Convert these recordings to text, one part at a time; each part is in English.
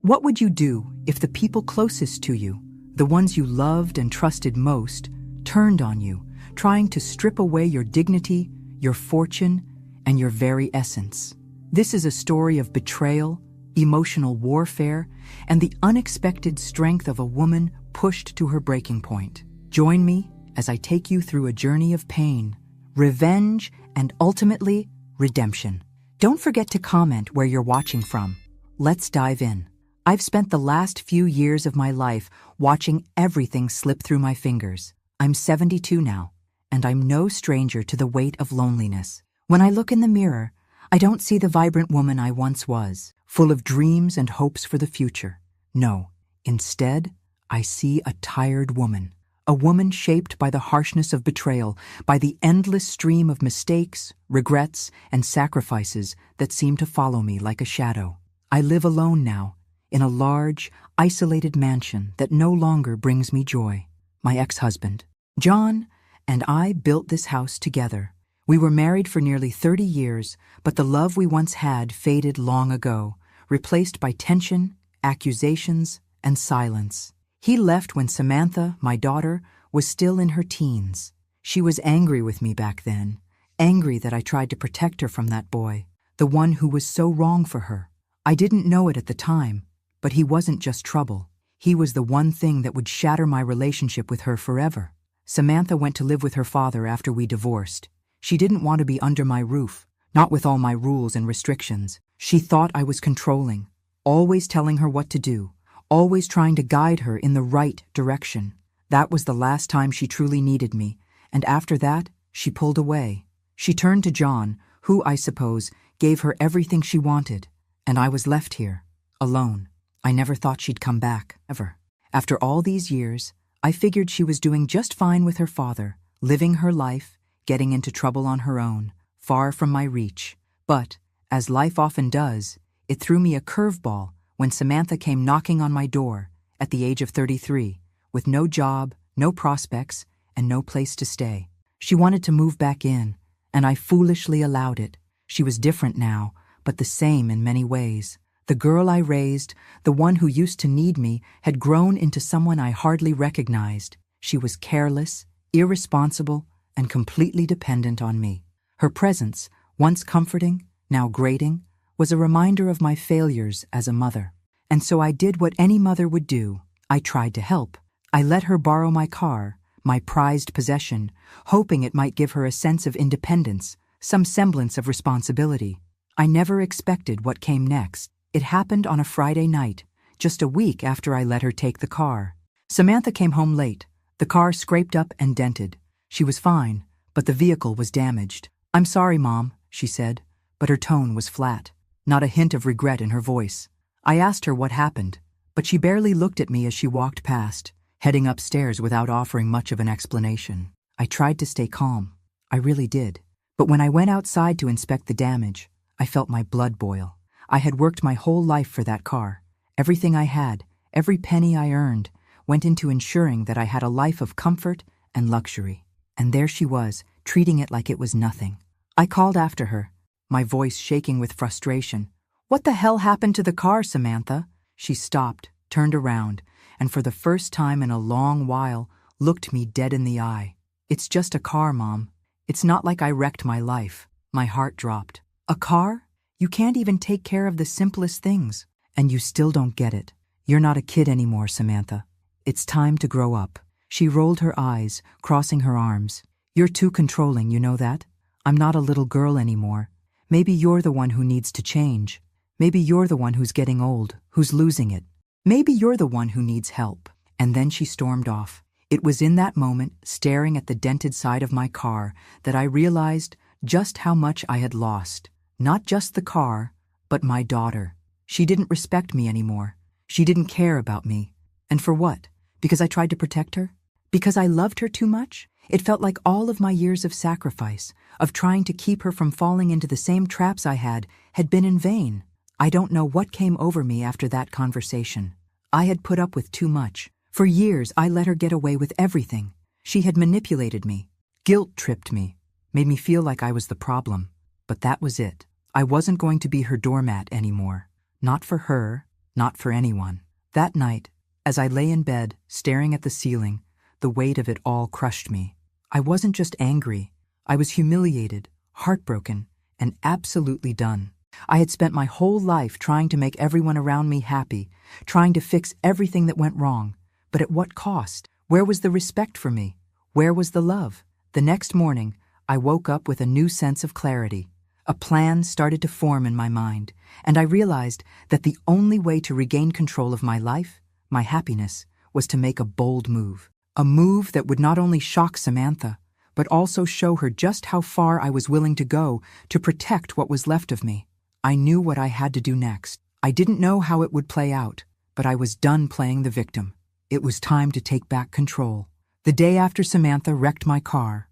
What would you do if the people closest to you, the ones you loved and trusted most, turned on you, trying to strip away your dignity, your fortune, and your very essence? This is a story of betrayal, emotional warfare, and the unexpected strength of a woman pushed to her breaking point. Join me as I take you through a journey of pain, revenge, and ultimately, redemption. Don't forget to comment where you're watching from. Let's dive in. I've spent the last few years of my life watching everything slip through my fingers. I'm 72 now, and I'm no stranger to the weight of loneliness. When I look in the mirror, I don't see the vibrant woman I once was, full of dreams and hopes for the future. No, instead, I see a tired woman. A woman shaped by the harshness of betrayal, by the endless stream of mistakes, regrets, and sacrifices that seem to follow me like a shadow. I live alone now, in a large, isolated mansion that no longer brings me joy. My ex-husband, John, and I built this house together. We were married for nearly 30 years, but the love we once had faded long ago, replaced by tension, accusations, and silence. He left when Samantha, my daughter, was still in her teens. She was angry with me back then, angry that I tried to protect her from that boy, the one who was so wrong for her. I didn't know it at the time, but he wasn't just trouble. He was the one thing that would shatter my relationship with her forever. Samantha went to live with her father after we divorced. She didn't want to be under my roof, not with all my rules and restrictions. She thought I was controlling, always telling her what to do, always trying to guide her in the right direction. That was the last time she truly needed me, and after that, she pulled away. She turned to John, who, I suppose, gave her everything she wanted, and I was left here, alone. I never thought she'd come back, ever. After all these years, I figured she was doing just fine with her father, living her life, getting into trouble on her own, far from my reach. But, as life often does, it threw me a curveball when Samantha came knocking on my door at the age of 33, with no job, no prospects, and no place to stay. She wanted to move back in, and I foolishly allowed it. She was different now, but the same in many ways. The girl I raised, the one who used to need me, had grown into someone I hardly recognized. She was careless, irresponsible, and completely dependent on me. Her presence, once comforting, now grating, was a reminder of my failures as a mother. And so I did what any mother would do. I tried to help. I let her borrow my car, my prized possession, hoping it might give her a sense of independence, some semblance of responsibility. I never expected what came next. It happened on a Friday night, just a week after I let her take the car. Samantha came home late, the car scraped up and dented. She was fine, but the vehicle was damaged. "I'm sorry, Mom," she said, but her tone was flat, not a hint of regret in her voice. I asked her what happened, but she barely looked at me as she walked past, heading upstairs without offering much of an explanation. I tried to stay calm. I really did. But when I went outside to inspect the damage, I felt my blood boil. I had worked my whole life for that car. Everything I had, every penny I earned, went into ensuring that I had a life of comfort and luxury. And there she was, treating it like it was nothing. I called after her, my voice shaking with frustration. "What the hell happened to the car, Samantha?" She stopped, turned around, and for the first time in a long while, looked me dead in the eye. "It's just a car, Mom. It's not like I wrecked my life." My heart dropped. "A car? You can't even take care of the simplest things. And you still don't get it. You're not a kid anymore, Samantha. It's time to grow up." She rolled her eyes, crossing her arms. "You're too controlling, you know that? I'm not a little girl anymore. Maybe you're the one who needs to change. Maybe you're the one who's getting old, who's losing it. Maybe you're the one who needs help." And then she stormed off. It was in that moment, staring at the dented side of my car, that I realized just how much I had lost. Not just the car, but my daughter. She didn't respect me anymore. She didn't care about me. And for what? Because I tried to protect her? Because I loved her too much? It felt like all of my years of sacrifice, of trying to keep her from falling into the same traps I had been in vain. I don't know what came over me after that conversation. I had put up with too much. For years, I let her get away with everything. She had manipulated me, guilt-tripped me, made me feel like I was the problem. But that was it. I wasn't going to be her doormat anymore. Not for her, not for anyone. That night, as I lay in bed, staring at the ceiling, the weight of it all crushed me. I wasn't just angry. I was humiliated, heartbroken, and absolutely done. I had spent my whole life trying to make everyone around me happy, trying to fix everything that went wrong. But at what cost? Where was the respect for me? Where was the love? The next morning, I woke up with a new sense of clarity. A plan started to form in my mind, and I realized that the only way to regain control of my life, my happiness, was to make a bold move. A move that would not only shock Samantha, but also show her just how far I was willing to go to protect what was left of me. I knew what I had to do next. I didn't know how it would play out, but I was done playing the victim. It was time to take back control. The day after Samantha wrecked my car,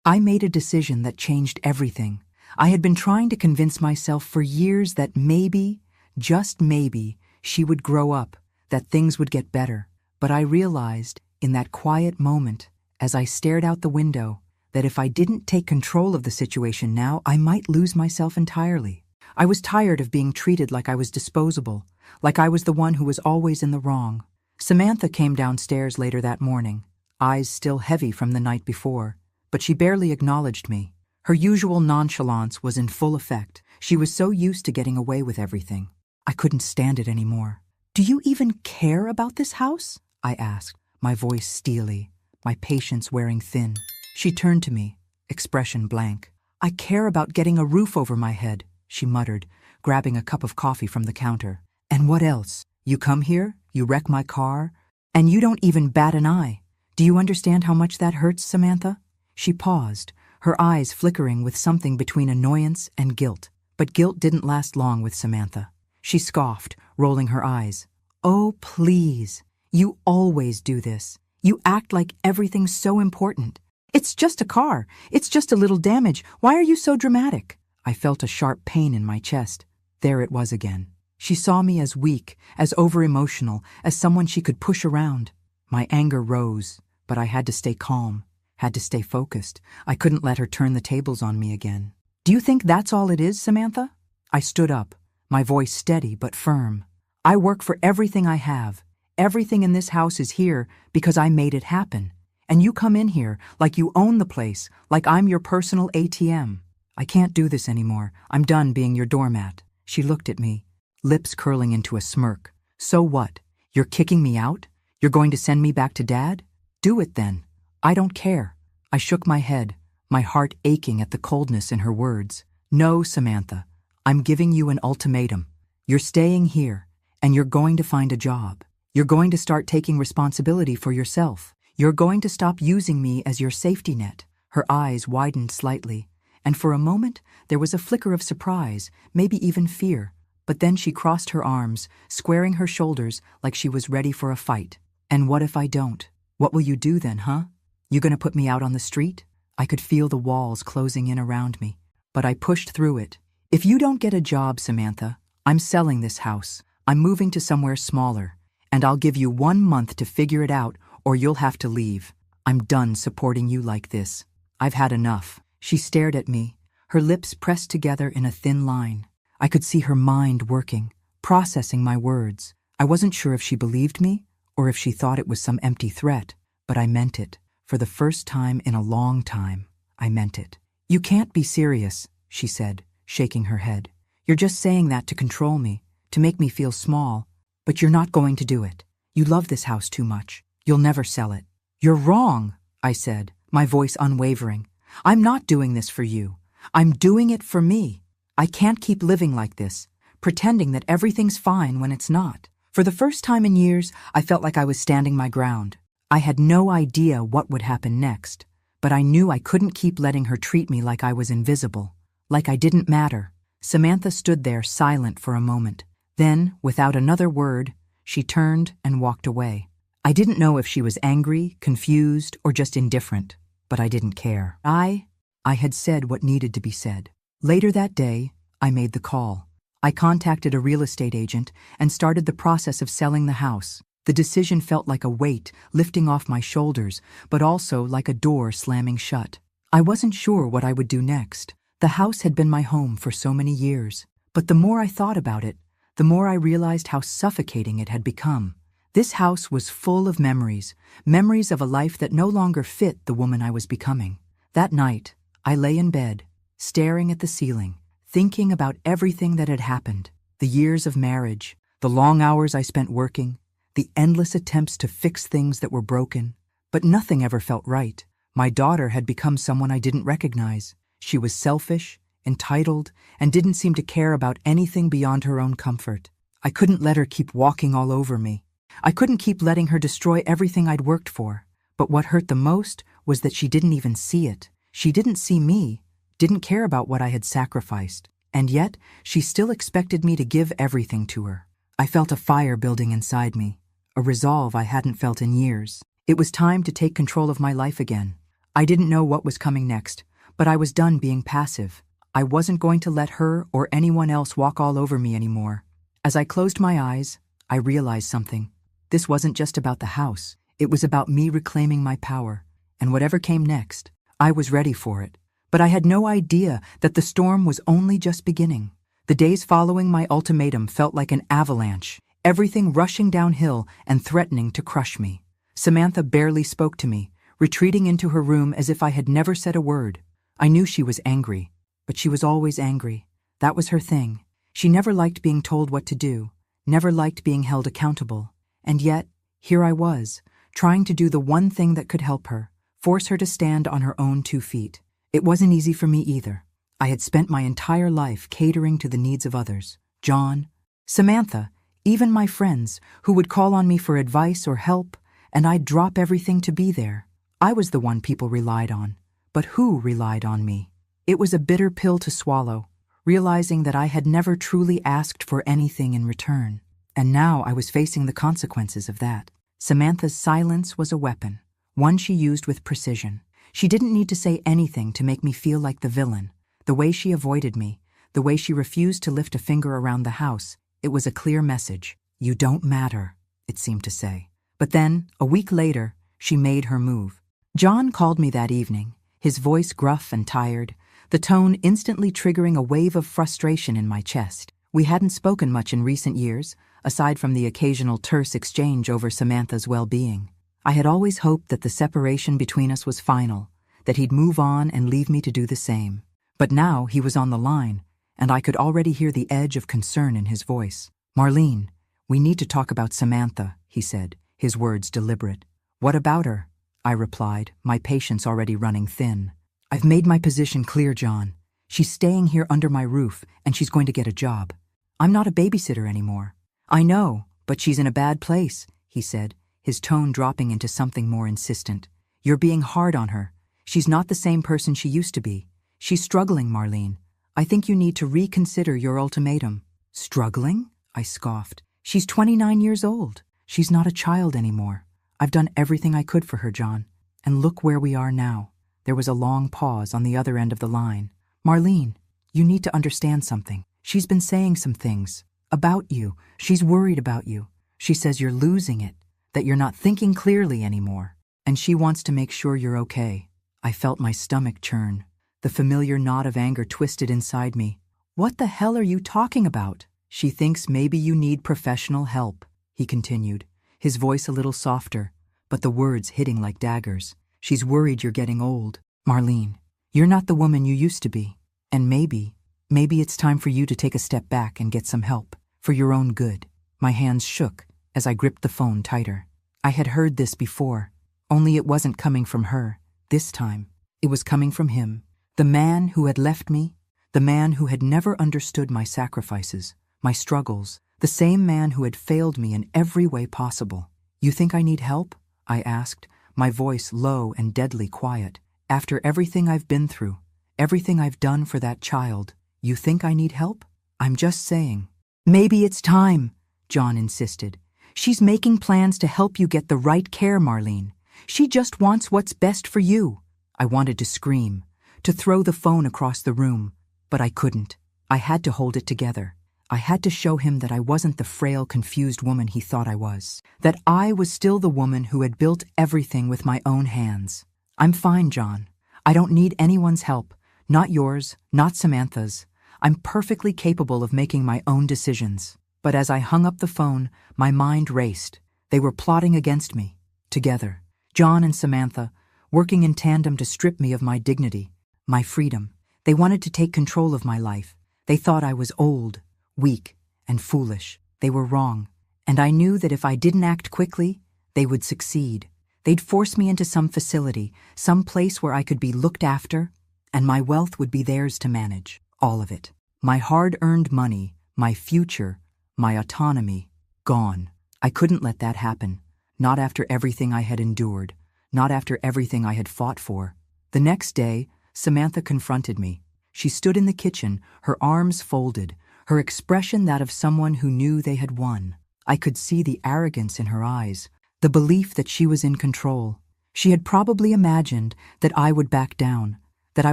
I made a decision that changed everything. I had been trying to convince myself for years that maybe, just maybe, she would grow up, that things would get better. But I realized, in that quiet moment, as I stared out the window, that if I didn't take control of the situation now, I might lose myself entirely. I was tired of being treated like I was disposable, like I was the one who was always in the wrong. Samantha came downstairs later that morning, eyes still heavy from the night before, but she barely acknowledged me. Her usual nonchalance was in full effect. She was so used to getting away with everything. I couldn't stand it anymore. "Do you even care about this house?" I asked, my voice steely, my patience wearing thin. She turned to me, expression blank. "I care about getting a roof over my head," she muttered, grabbing a cup of coffee from the counter. "And what else? You come here, you wreck my car, and you don't even bat an eye. Do you understand how much that hurts, Samantha?" She paused, her eyes flickering with something between annoyance and guilt. But guilt didn't last long with Samantha. She scoffed, rolling her eyes. "Oh, please. You always do this. You act like everything's so important. It's just a car. It's just a little damage. Why are you so dramatic?" I felt a sharp pain in my chest. There it was again. She saw me as weak, as over-emotional, as someone she could push around. My anger rose, but I had to stay calm, had to stay focused. I couldn't let her turn the tables on me again. "Do you think that's all it is, Samantha?" I stood up, my voice steady but firm. "I work for everything I have. Everything in this house is here because I made it happen. And you come in here like you own the place, like I'm your personal ATM. I can't do this anymore. I'm done being your doormat." She looked at me, lips curling into a smirk. "So what? You're kicking me out? You're going to send me back to Dad? Do it then. I don't care." I shook my head, my heart aching at the coldness in her words. "No, Samantha. I'm giving you an ultimatum. You're staying here, and you're going to find a job. You're going to start taking responsibility for yourself. You're going to stop using me as your safety net." Her eyes widened slightly, and for a moment there was a flicker of surprise, maybe even fear. But then she crossed her arms, squaring her shoulders like she was ready for a fight. "And what if I don't? What will you do then, huh? You gonna put me out on the street?" I could feel the walls closing in around me, but I pushed through it. "If you don't get a job, Samantha, I'm selling this house. I'm moving to somewhere smaller, and I'll give you 1 month to figure it out, or you'll have to leave. I'm done supporting you like this. I've had enough." She stared at me, her lips pressed together in a thin line. I could see her mind working, processing my words. I wasn't sure if she believed me, or if she thought it was some empty threat, but I meant it. For the first time in a long time, I meant it. "You can't be serious," she said, shaking her head. "You're just saying that to control me, to make me feel small, but you're not going to do it. You love this house too much. You'll never sell it." "You're wrong," I said, my voice unwavering. "I'm not doing this for you. I'm doing it for me. I can't keep living like this, pretending that everything's fine when it's not." For the first time in years, I felt like I was standing my ground. I had no idea what would happen next, but I knew I couldn't keep letting her treat me like I was invisible, like I didn't matter. Samantha stood there silent for a moment. Then, without another word, she turned and walked away. I didn't know if she was angry, confused, or just indifferent, but I didn't care. I had said what needed to be said. Later that day, I made the call. I contacted a real estate agent and started the process of selling the house. The decision felt like a weight lifting off my shoulders, but also like a door slamming shut. I wasn't sure what I would do next. The house had been my home for so many years, but the more I thought about it, the more I realized how suffocating it had become. This house was full of memories, memories of a life that no longer fit the woman I was becoming. That night, I lay in bed, staring at the ceiling, thinking about everything that had happened. The years of marriage, the long hours I spent working, the endless attempts to fix things that were broken. But nothing ever felt right. My daughter had become someone I didn't recognize. She was selfish, entitled, and didn't seem to care about anything beyond her own comfort. I couldn't let her keep walking all over me. I couldn't keep letting her destroy everything I'd worked for. But what hurt the most was that she didn't even see it. She didn't see me, didn't care about what I had sacrificed. And yet, she still expected me to give everything to her. I felt a fire building inside me, a resolve I hadn't felt in years. It was time to take control of my life again. I didn't know what was coming next, but I was done being passive. I wasn't going to let her or anyone else walk all over me anymore. As I closed my eyes, I realized something. This wasn't just about the house. It was about me reclaiming my power. And whatever came next, I was ready for it. But I had no idea that the storm was only just beginning. The days following my ultimatum felt like an avalanche, everything rushing downhill and threatening to crush me. Samantha barely spoke to me, retreating into her room as if I had never said a word. I knew she was angry, but she was always angry. That was her thing. She never liked being told what to do, never liked being held accountable. And yet, here I was, trying to do the one thing that could help her, force her to stand on her own 2 feet. It wasn't easy for me either. I had spent my entire life catering to the needs of others. John, Samantha, even my friends, who would call on me for advice or help, and I'd drop everything to be there. I was the one people relied on. But who relied on me? It was a bitter pill to swallow, realizing that I had never truly asked for anything in return. And now I was facing the consequences of that. Samantha's silence was a weapon, one she used with precision. She didn't need to say anything to make me feel like the villain. The way she avoided me, the way she refused to lift a finger around the house, it was a clear message. You don't matter, it seemed to say. But then, a week later, she made her move. John called me that evening, his voice gruff and tired, the tone instantly triggering a wave of frustration in my chest. We hadn't spoken much in recent years, aside from the occasional terse exchange over Samantha's well-being. I had always hoped that the separation between us was final, that he'd move on and leave me to do the same. But now he was on the line, and I could already hear the edge of concern in his voice. Marlene, we need to talk about Samantha, he said, his words deliberate. What about her? I replied, my patience already running thin. I've made my position clear, John. She's staying here under my roof, and she's going to get a job. I'm not a babysitter anymore. I know, but she's in a bad place, he said, his tone dropping into something more insistent. You're being hard on her. She's not the same person she used to be. She's struggling, Marlene. I think you need to reconsider your ultimatum. Struggling? I scoffed. She's 29 years old. She's not a child anymore. I've done everything I could for her, John. And look where we are now. There was a long pause on the other end of the line. Marlene, you need to understand something. She's been saying some things about you. She's worried about you. She says you're losing it, that you're not thinking clearly anymore. And she wants to make sure you're okay. I felt my stomach churn. The familiar knot of anger twisted inside me. What the hell are you talking about? She thinks maybe you need professional help, he continued, his voice a little softer, but the words hitting like daggers. She's worried you're getting old. Marlene, you're not the woman you used to be. And maybe it's time for you to take a step back and get some help, for your own good. My hands shook as I gripped the phone tighter. I had heard this before, only it wasn't coming from her. This time, it was coming from him. The man who had left me, the man who had never understood my sacrifices, my struggles, the same man who had failed me in every way possible. You think I need help? I asked, my voice low and deadly quiet. After everything I've been through, everything I've done for that child, you think I need help? I'm just saying. Maybe it's time, John insisted. She's making plans to help you get the right care, Marlene. She just wants what's best for you. I wanted to scream, to throw the phone across the room, but I couldn't. I had to hold it together. I had to show him that I wasn't the frail, confused woman he thought I was, that I was still the woman who had built everything with my own hands. I'm fine, John. I don't need anyone's help, not yours, not Samantha's. I'm perfectly capable of making my own decisions. But as I hung up the phone, my mind raced. They were plotting against me. Together. John and Samantha, working in tandem to strip me of my dignity, my freedom. They wanted to take control of my life. They thought I was old, weak, and foolish. They were wrong. And I knew that if I didn't act quickly, they would succeed. They'd force me into some facility, some place where I could be looked after, and my wealth would be theirs to manage. All of it. My hard-earned money, my future, my autonomy, gone. I couldn't let that happen. Not after everything I had endured. Not after everything I had fought for. The next day, Samantha confronted me. She stood in the kitchen, her arms folded, her expression that of someone who knew they had won. I could see the arrogance in her eyes, the belief that she was in control. She had probably imagined that I would back down, that I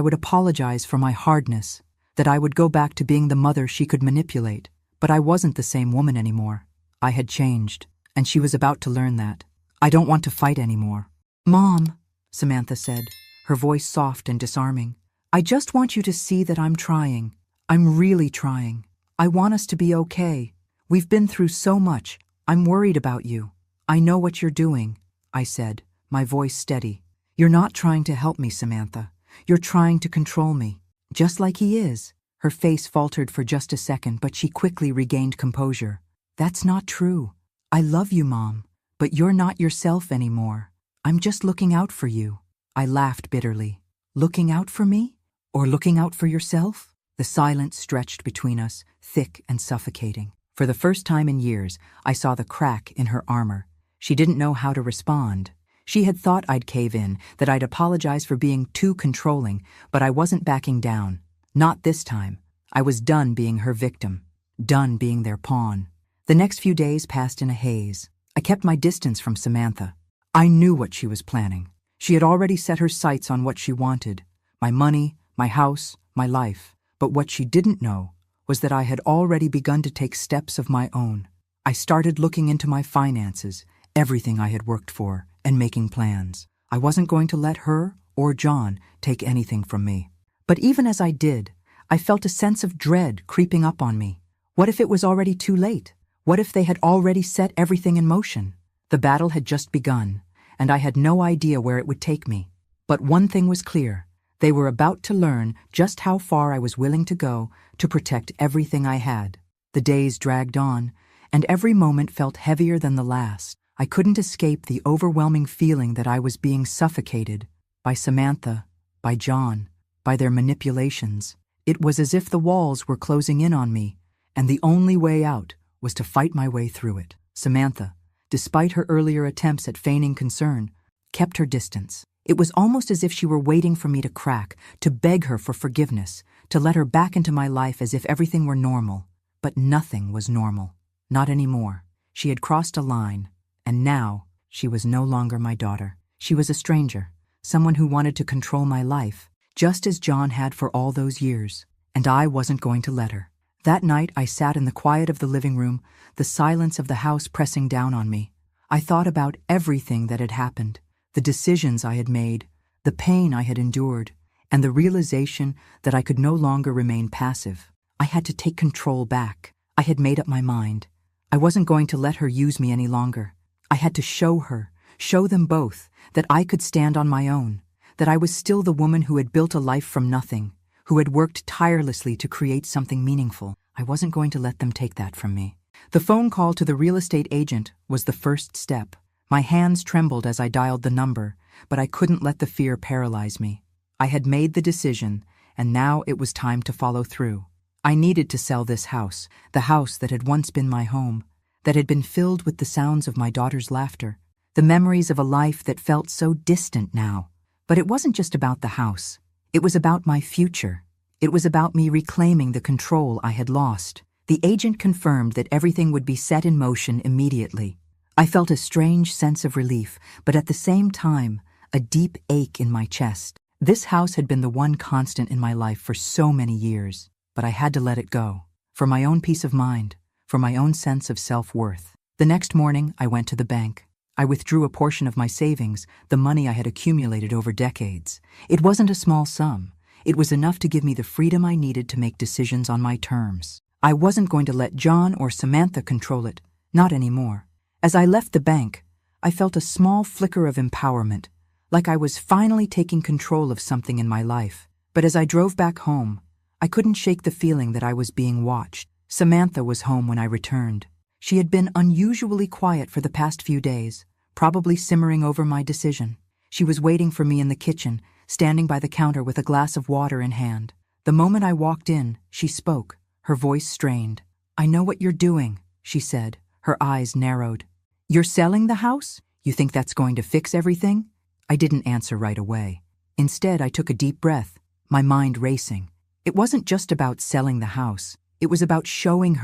would apologize for my hardness, that I would go back to being the mother she could manipulate. But I wasn't the same woman anymore. I had changed, and she was about to learn that. I don't want to fight anymore. Mom, Samantha said, her voice soft and disarming. I just want you to see that I'm trying. I'm really trying. I want us to be okay. We've been through so much. I'm worried about you. I know what you're doing, I said, my voice steady. You're not trying to help me, Samantha. You're trying to control me, just like he is. Her face faltered for just a second, but she quickly regained composure. That's not true. I love you, Mom, but you're not yourself anymore. I'm just looking out for you. I laughed bitterly. Looking out for me? Or looking out for yourself? The silence stretched between us, thick and suffocating. For the first time in years, I saw the crack in her armor. She didn't know how to respond. She had thought I'd cave in, that I'd apologize for being too controlling, but I wasn't backing down. Not this time. I was done being her victim. Done being their pawn. The next few days passed in a haze. I kept my distance from Samantha. I knew what she was planning. She had already set her sights on what she wanted. My money, my house, my life. But what she didn't know was that I had already begun to take steps of my own. I started looking into my finances, everything I had worked for, and making plans. I wasn't going to let her or John take anything from me. But even as I did, I felt a sense of dread creeping up on me. What if it was already too late? What if they had already set everything in motion? The battle had just begun, and I had no idea where it would take me. But one thing was clear. They were about to learn just how far I was willing to go to protect everything I had. The days dragged on, and every moment felt heavier than the last. I couldn't escape the overwhelming feeling that I was being suffocated by Samantha, by John, by their manipulations. It was as if the walls were closing in on me, and the only way out was to fight my way through it. Samantha, despite her earlier attempts at feigning concern, kept her distance. It was almost as if she were waiting for me to crack, to beg her for forgiveness, to let her back into my life as if everything were normal. But nothing was normal. Not anymore. She had crossed a line, and now she was no longer my daughter. She was a stranger, someone who wanted to control my life, just as John had for all those years, and I wasn't going to let her. That night I sat in the quiet of the living room, the silence of the house pressing down on me. I thought about everything that had happened, the decisions I had made, the pain I had endured, and the realization that I could no longer remain passive. I had to take control back. I had made up my mind. I wasn't going to let her use me any longer. I had to show her, show them both, that I could stand on my own, that I was still the woman who had built a life from nothing, who had worked tirelessly to create something meaningful. I wasn't going to let them take that from me. The phone call to the real estate agent was the first step. My hands trembled as I dialed the number, but I couldn't let the fear paralyze me. I had made the decision, and now it was time to follow through. I needed to sell this house, the house that had once been my home, that had been filled with the sounds of my daughter's laughter, the memories of a life that felt so distant now. But it wasn't just about the house. It was about my future. It was about me reclaiming the control I had lost. The agent confirmed that everything would be set in motion immediately. I felt a strange sense of relief, but at the same time, a deep ache in my chest. This house had been the one constant in my life for so many years, but I had to let it go. For my own peace of mind, for my own sense of self-worth. The next morning, I went to the bank. I withdrew a portion of my savings, the money I had accumulated over decades. It wasn't a small sum. It was enough to give me the freedom I needed to make decisions on my terms. I wasn't going to let John or Samantha control it, not anymore. As I left the bank, I felt a small flicker of empowerment, like I was finally taking control of something in my life. But as I drove back home, I couldn't shake the feeling that I was being watched. Samantha was home when I returned. She had been unusually quiet for the past few days, probably simmering over my decision. She was waiting for me in the kitchen, standing by the counter with a glass of water in hand. The moment I walked in, she spoke, her voice strained. "I know what you're doing," she said, her eyes narrowed. "You're selling the house? You think that's going to fix everything?" I didn't answer right away. Instead, I took a deep breath, my mind racing. It wasn't just about selling the house. It was about showing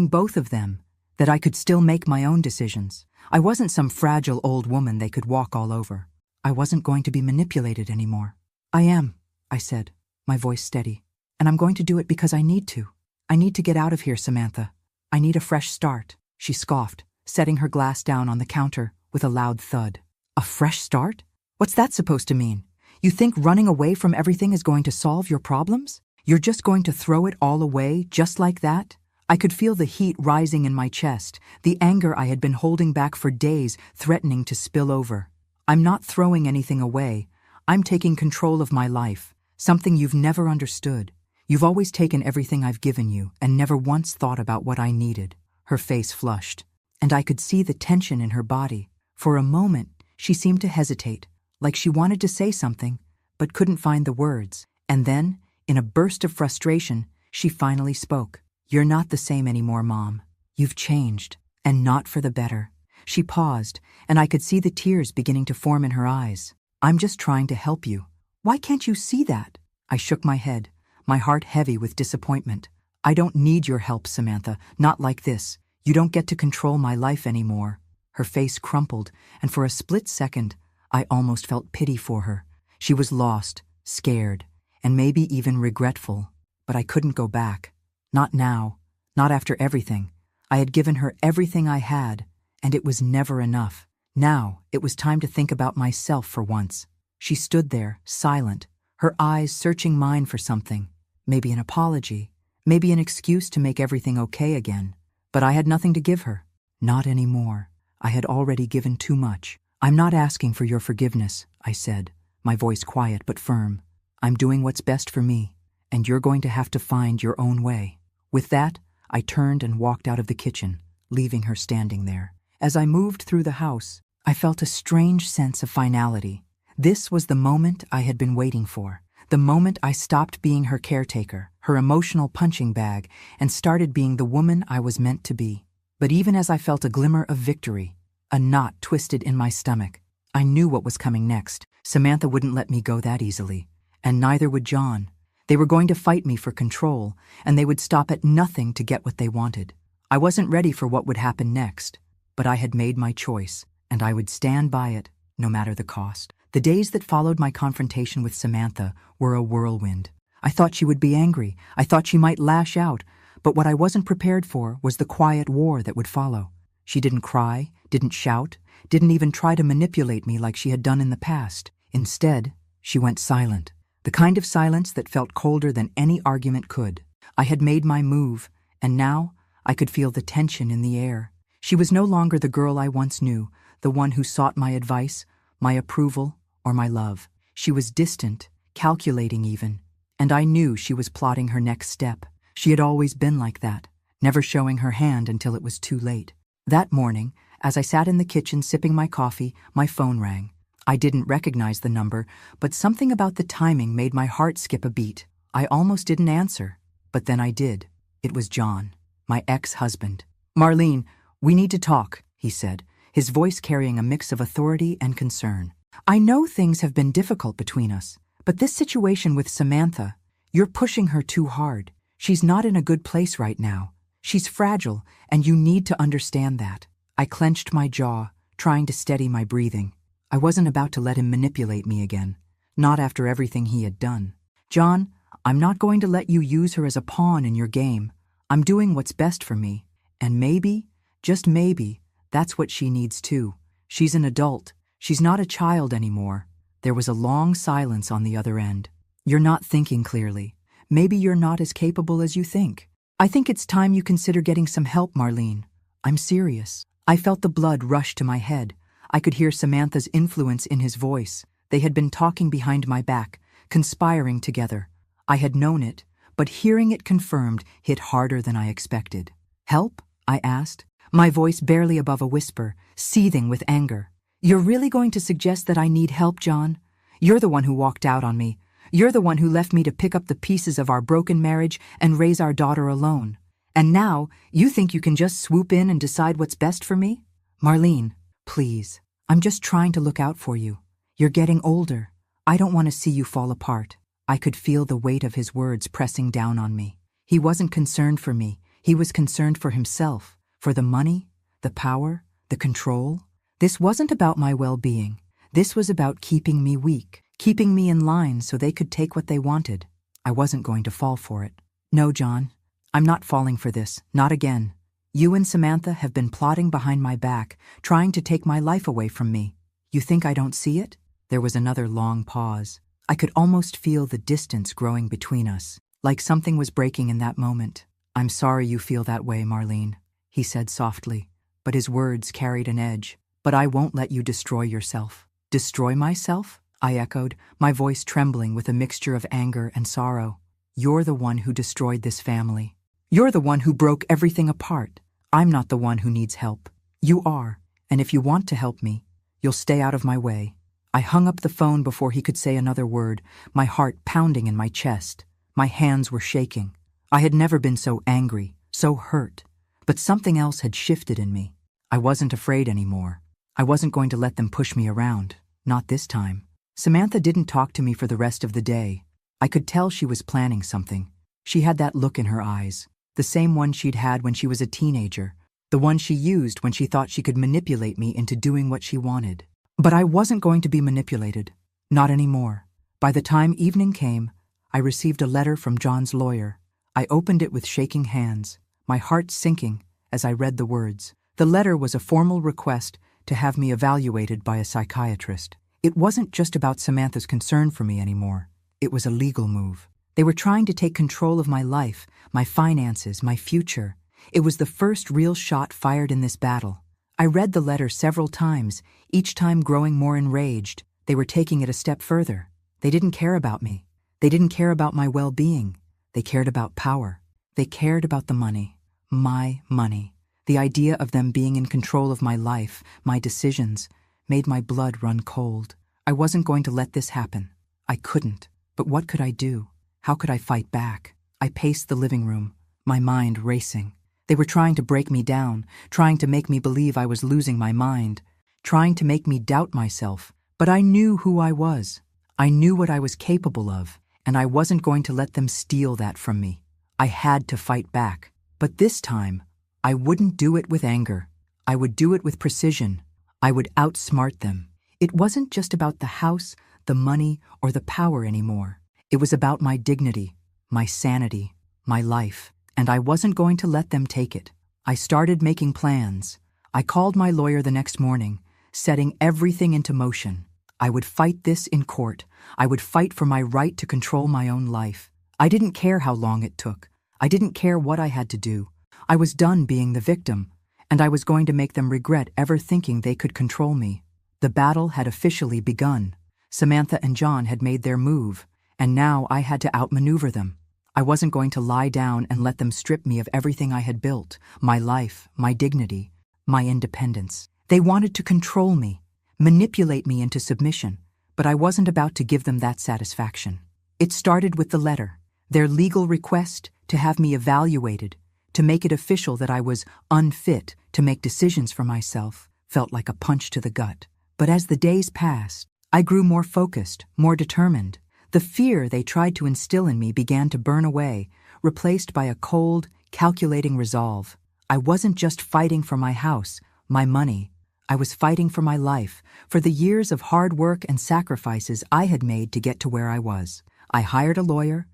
both of them, that I could still make my own decisions. I wasn't some fragile old woman they could walk all over. I wasn't going to be manipulated anymore. "I am," I said, my voice steady. "And I'm going to do it because I need to. I need to get out of here, Samantha. I need a fresh start." She scoffed, setting her glass down on the counter with a loud thud. "A fresh start? What's that supposed to mean? You think running away from everything is going to solve your problems? You're just going to throw it all away just like that?" I could feel the heat rising in my chest, the anger I had been holding back for days threatening to spill over. "I'm not throwing anything away. I'm taking control of my life, something you've never understood. You've always taken everything I've given you and never once thought about what I needed." Her face flushed, and I could see the tension in her body. For a moment, she seemed to hesitate, like she wanted to say something, but couldn't find the words. And then, in a burst of frustration, she finally spoke. "You're not the same anymore, Mom. You've changed, and not for the better." She paused, and I could see the tears beginning to form in her eyes. "I'm just trying to help you. Why can't you see that?" I shook my head, my heart heavy with disappointment. "I don't need your help, Samantha, not like this. You don't get to control my life anymore." Her face crumpled, and for a split second, I almost felt pity for her. She was lost, scared, and maybe even regretful. But I couldn't go back. Not now, not after everything. I had given her everything I had, and it was never enough. Now, it was time to think about myself for once. She stood there, silent, her eyes searching mine for something. Maybe an apology, maybe an excuse to make everything okay again. But I had nothing to give her. Not anymore. I had already given too much. "I'm not asking for your forgiveness," I said, my voice quiet but firm. "I'm doing what's best for me, and you're going to have to find your own way." With that, I turned and walked out of the kitchen, leaving her standing there. As I moved through the house, I felt a strange sense of finality. This was the moment I had been waiting for. The moment I stopped being her caretaker, her emotional punching bag, and started being the woman I was meant to be. But even as I felt a glimmer of victory, a knot twisted in my stomach. I knew what was coming next. Samantha wouldn't let me go that easily, and neither would John. They were going to fight me for control, and they would stop at nothing to get what they wanted. I wasn't ready for what would happen next, but I had made my choice, and I would stand by it, no matter the cost. The days that followed my confrontation with Samantha were a whirlwind. I thought she would be angry. I thought she might lash out, but what I wasn't prepared for was the quiet war that would follow. She didn't cry, didn't shout, didn't even try to manipulate me like she had done in the past. Instead, she went silent. The kind of silence that felt colder than any argument could. I had made my move, and now I could feel the tension in the air. She was no longer the girl I once knew, the one who sought my advice, my approval, or my love. She was distant, calculating even, and I knew she was plotting her next step. She had always been like that, never showing her hand until it was too late. That morning, as I sat in the kitchen sipping my coffee, my phone rang. I didn't recognize the number, but something about the timing made my heart skip a beat. I almost didn't answer, but then I did. It was John, my ex-husband. "Marlene, we need to talk," he said, his voice carrying a mix of authority and concern. "I know things have been difficult between us, but this situation with Samantha, you're pushing her too hard. She's not in a good place right now. She's fragile, and you need to understand that." I clenched my jaw, trying to steady my breathing. I wasn't about to let him manipulate me again, not after everything he had done. "John, I'm not going to let you use her as a pawn in your game. I'm doing what's best for me, and maybe, just maybe, that's what she needs too. She's an adult. She's not a child anymore." There was a long silence on the other end. "You're not thinking clearly. Maybe you're not as capable as you think." I think it's time you consider getting some help, Marlene. I'm serious. I felt the blood rush to my head. I could hear Samantha's influence in his voice. They had been talking behind my back, conspiring together. I had known it, but hearing it confirmed hit harder than I expected. Help? I asked, my voice barely above a whisper, seething with anger. You're really going to suggest that I need help, John? You're the one who walked out on me. You're the one who left me to pick up the pieces of our broken marriage and raise our daughter alone. And now, you think you can just swoop in and decide what's best for me? Marlene, please. I'm just trying to look out for you. You're getting older. I don't want to see you fall apart. I could feel the weight of his words pressing down on me. He wasn't concerned for me. He was concerned for himself, for the money, the power, the control. This wasn't about my well-being. This was about keeping me weak, keeping me in line so they could take what they wanted. I wasn't going to fall for it. No, John, I'm not falling for this, not again. You and Samantha have been plotting behind my back, trying to take my life away from me. You think I don't see it? There was another long pause. I could almost feel the distance growing between us, like something was breaking in that moment. I'm sorry you feel that way, Marlene, he said softly, but his words carried an edge. But I won't let you destroy yourself. Destroy myself? I echoed, my voice trembling with a mixture of anger and sorrow. You're the one who destroyed this family. You're the one who broke everything apart. I'm not the one who needs help. You are, and if you want to help me, you'll stay out of my way. I hung up the phone before he could say another word, my heart pounding in my chest. My hands were shaking. I had never been so angry, so hurt. But something else had shifted in me. I wasn't afraid anymore. I wasn't going to let them push me around. Not this time. Samantha didn't talk to me for the rest of the day. I could tell she was planning something. She had that look in her eyes, the same one she'd had when she was a teenager, the one she used when she thought she could manipulate me into doing what she wanted. But I wasn't going to be manipulated. Not anymore. By the time evening came, I received a letter from John's lawyer. I opened it with shaking hands, my heart sinking as I read the words. The letter was a formal request to have me evaluated by a psychiatrist. It wasn't just about Samantha's concern for me anymore. It was a legal move. They were trying to take control of my life, my finances, my future. It was the first real shot fired in this battle. I read the letter several times, each time growing more enraged. They were taking it a step further. They didn't care about me. They didn't care about my well-being. They cared about power. They cared about the money. My money. The idea of them being in control of my life, my decisions, made my blood run cold. I wasn't going to let this happen. I couldn't. But what could I do? How could I fight back? I paced the living room, my mind racing. They were trying to break me down, trying to make me believe I was losing my mind, trying to make me doubt myself. But I knew who I was. I knew what I was capable of, and I wasn't going to let them steal that from me. I had to fight back. But this time, I wouldn't do it with anger. I would do it with precision. I would outsmart them. It wasn't just about the house, the money, or the power anymore. It was about my dignity, my sanity, my life, and I wasn't going to let them take it. I started making plans. I called my lawyer the next morning, setting everything into motion. I would fight this in court. I would fight for my right to control my own life. I didn't care how long it took. I didn't care what I had to do. I was done being the victim, and I was going to make them regret ever thinking they could control me. The battle had officially begun. Samantha and John had made their move, and now I had to outmaneuver them. I wasn't going to lie down and let them strip me of everything I had built, my life, my dignity, my independence. They wanted to control me, manipulate me into submission, but I wasn't about to give them that satisfaction. It started with the letter, their legal request to have me evaluated, to make it official that I was unfit to make decisions for myself, felt like a punch to the gut. But as the days passed, I grew more focused, more determined. The fear they tried to instill in me began to burn away, replaced by a cold, calculating resolve. I wasn't just fighting for my house, my money. I was fighting for my life, for the years of hard work and sacrifices I had made to get to where I was. I hired a lawyer,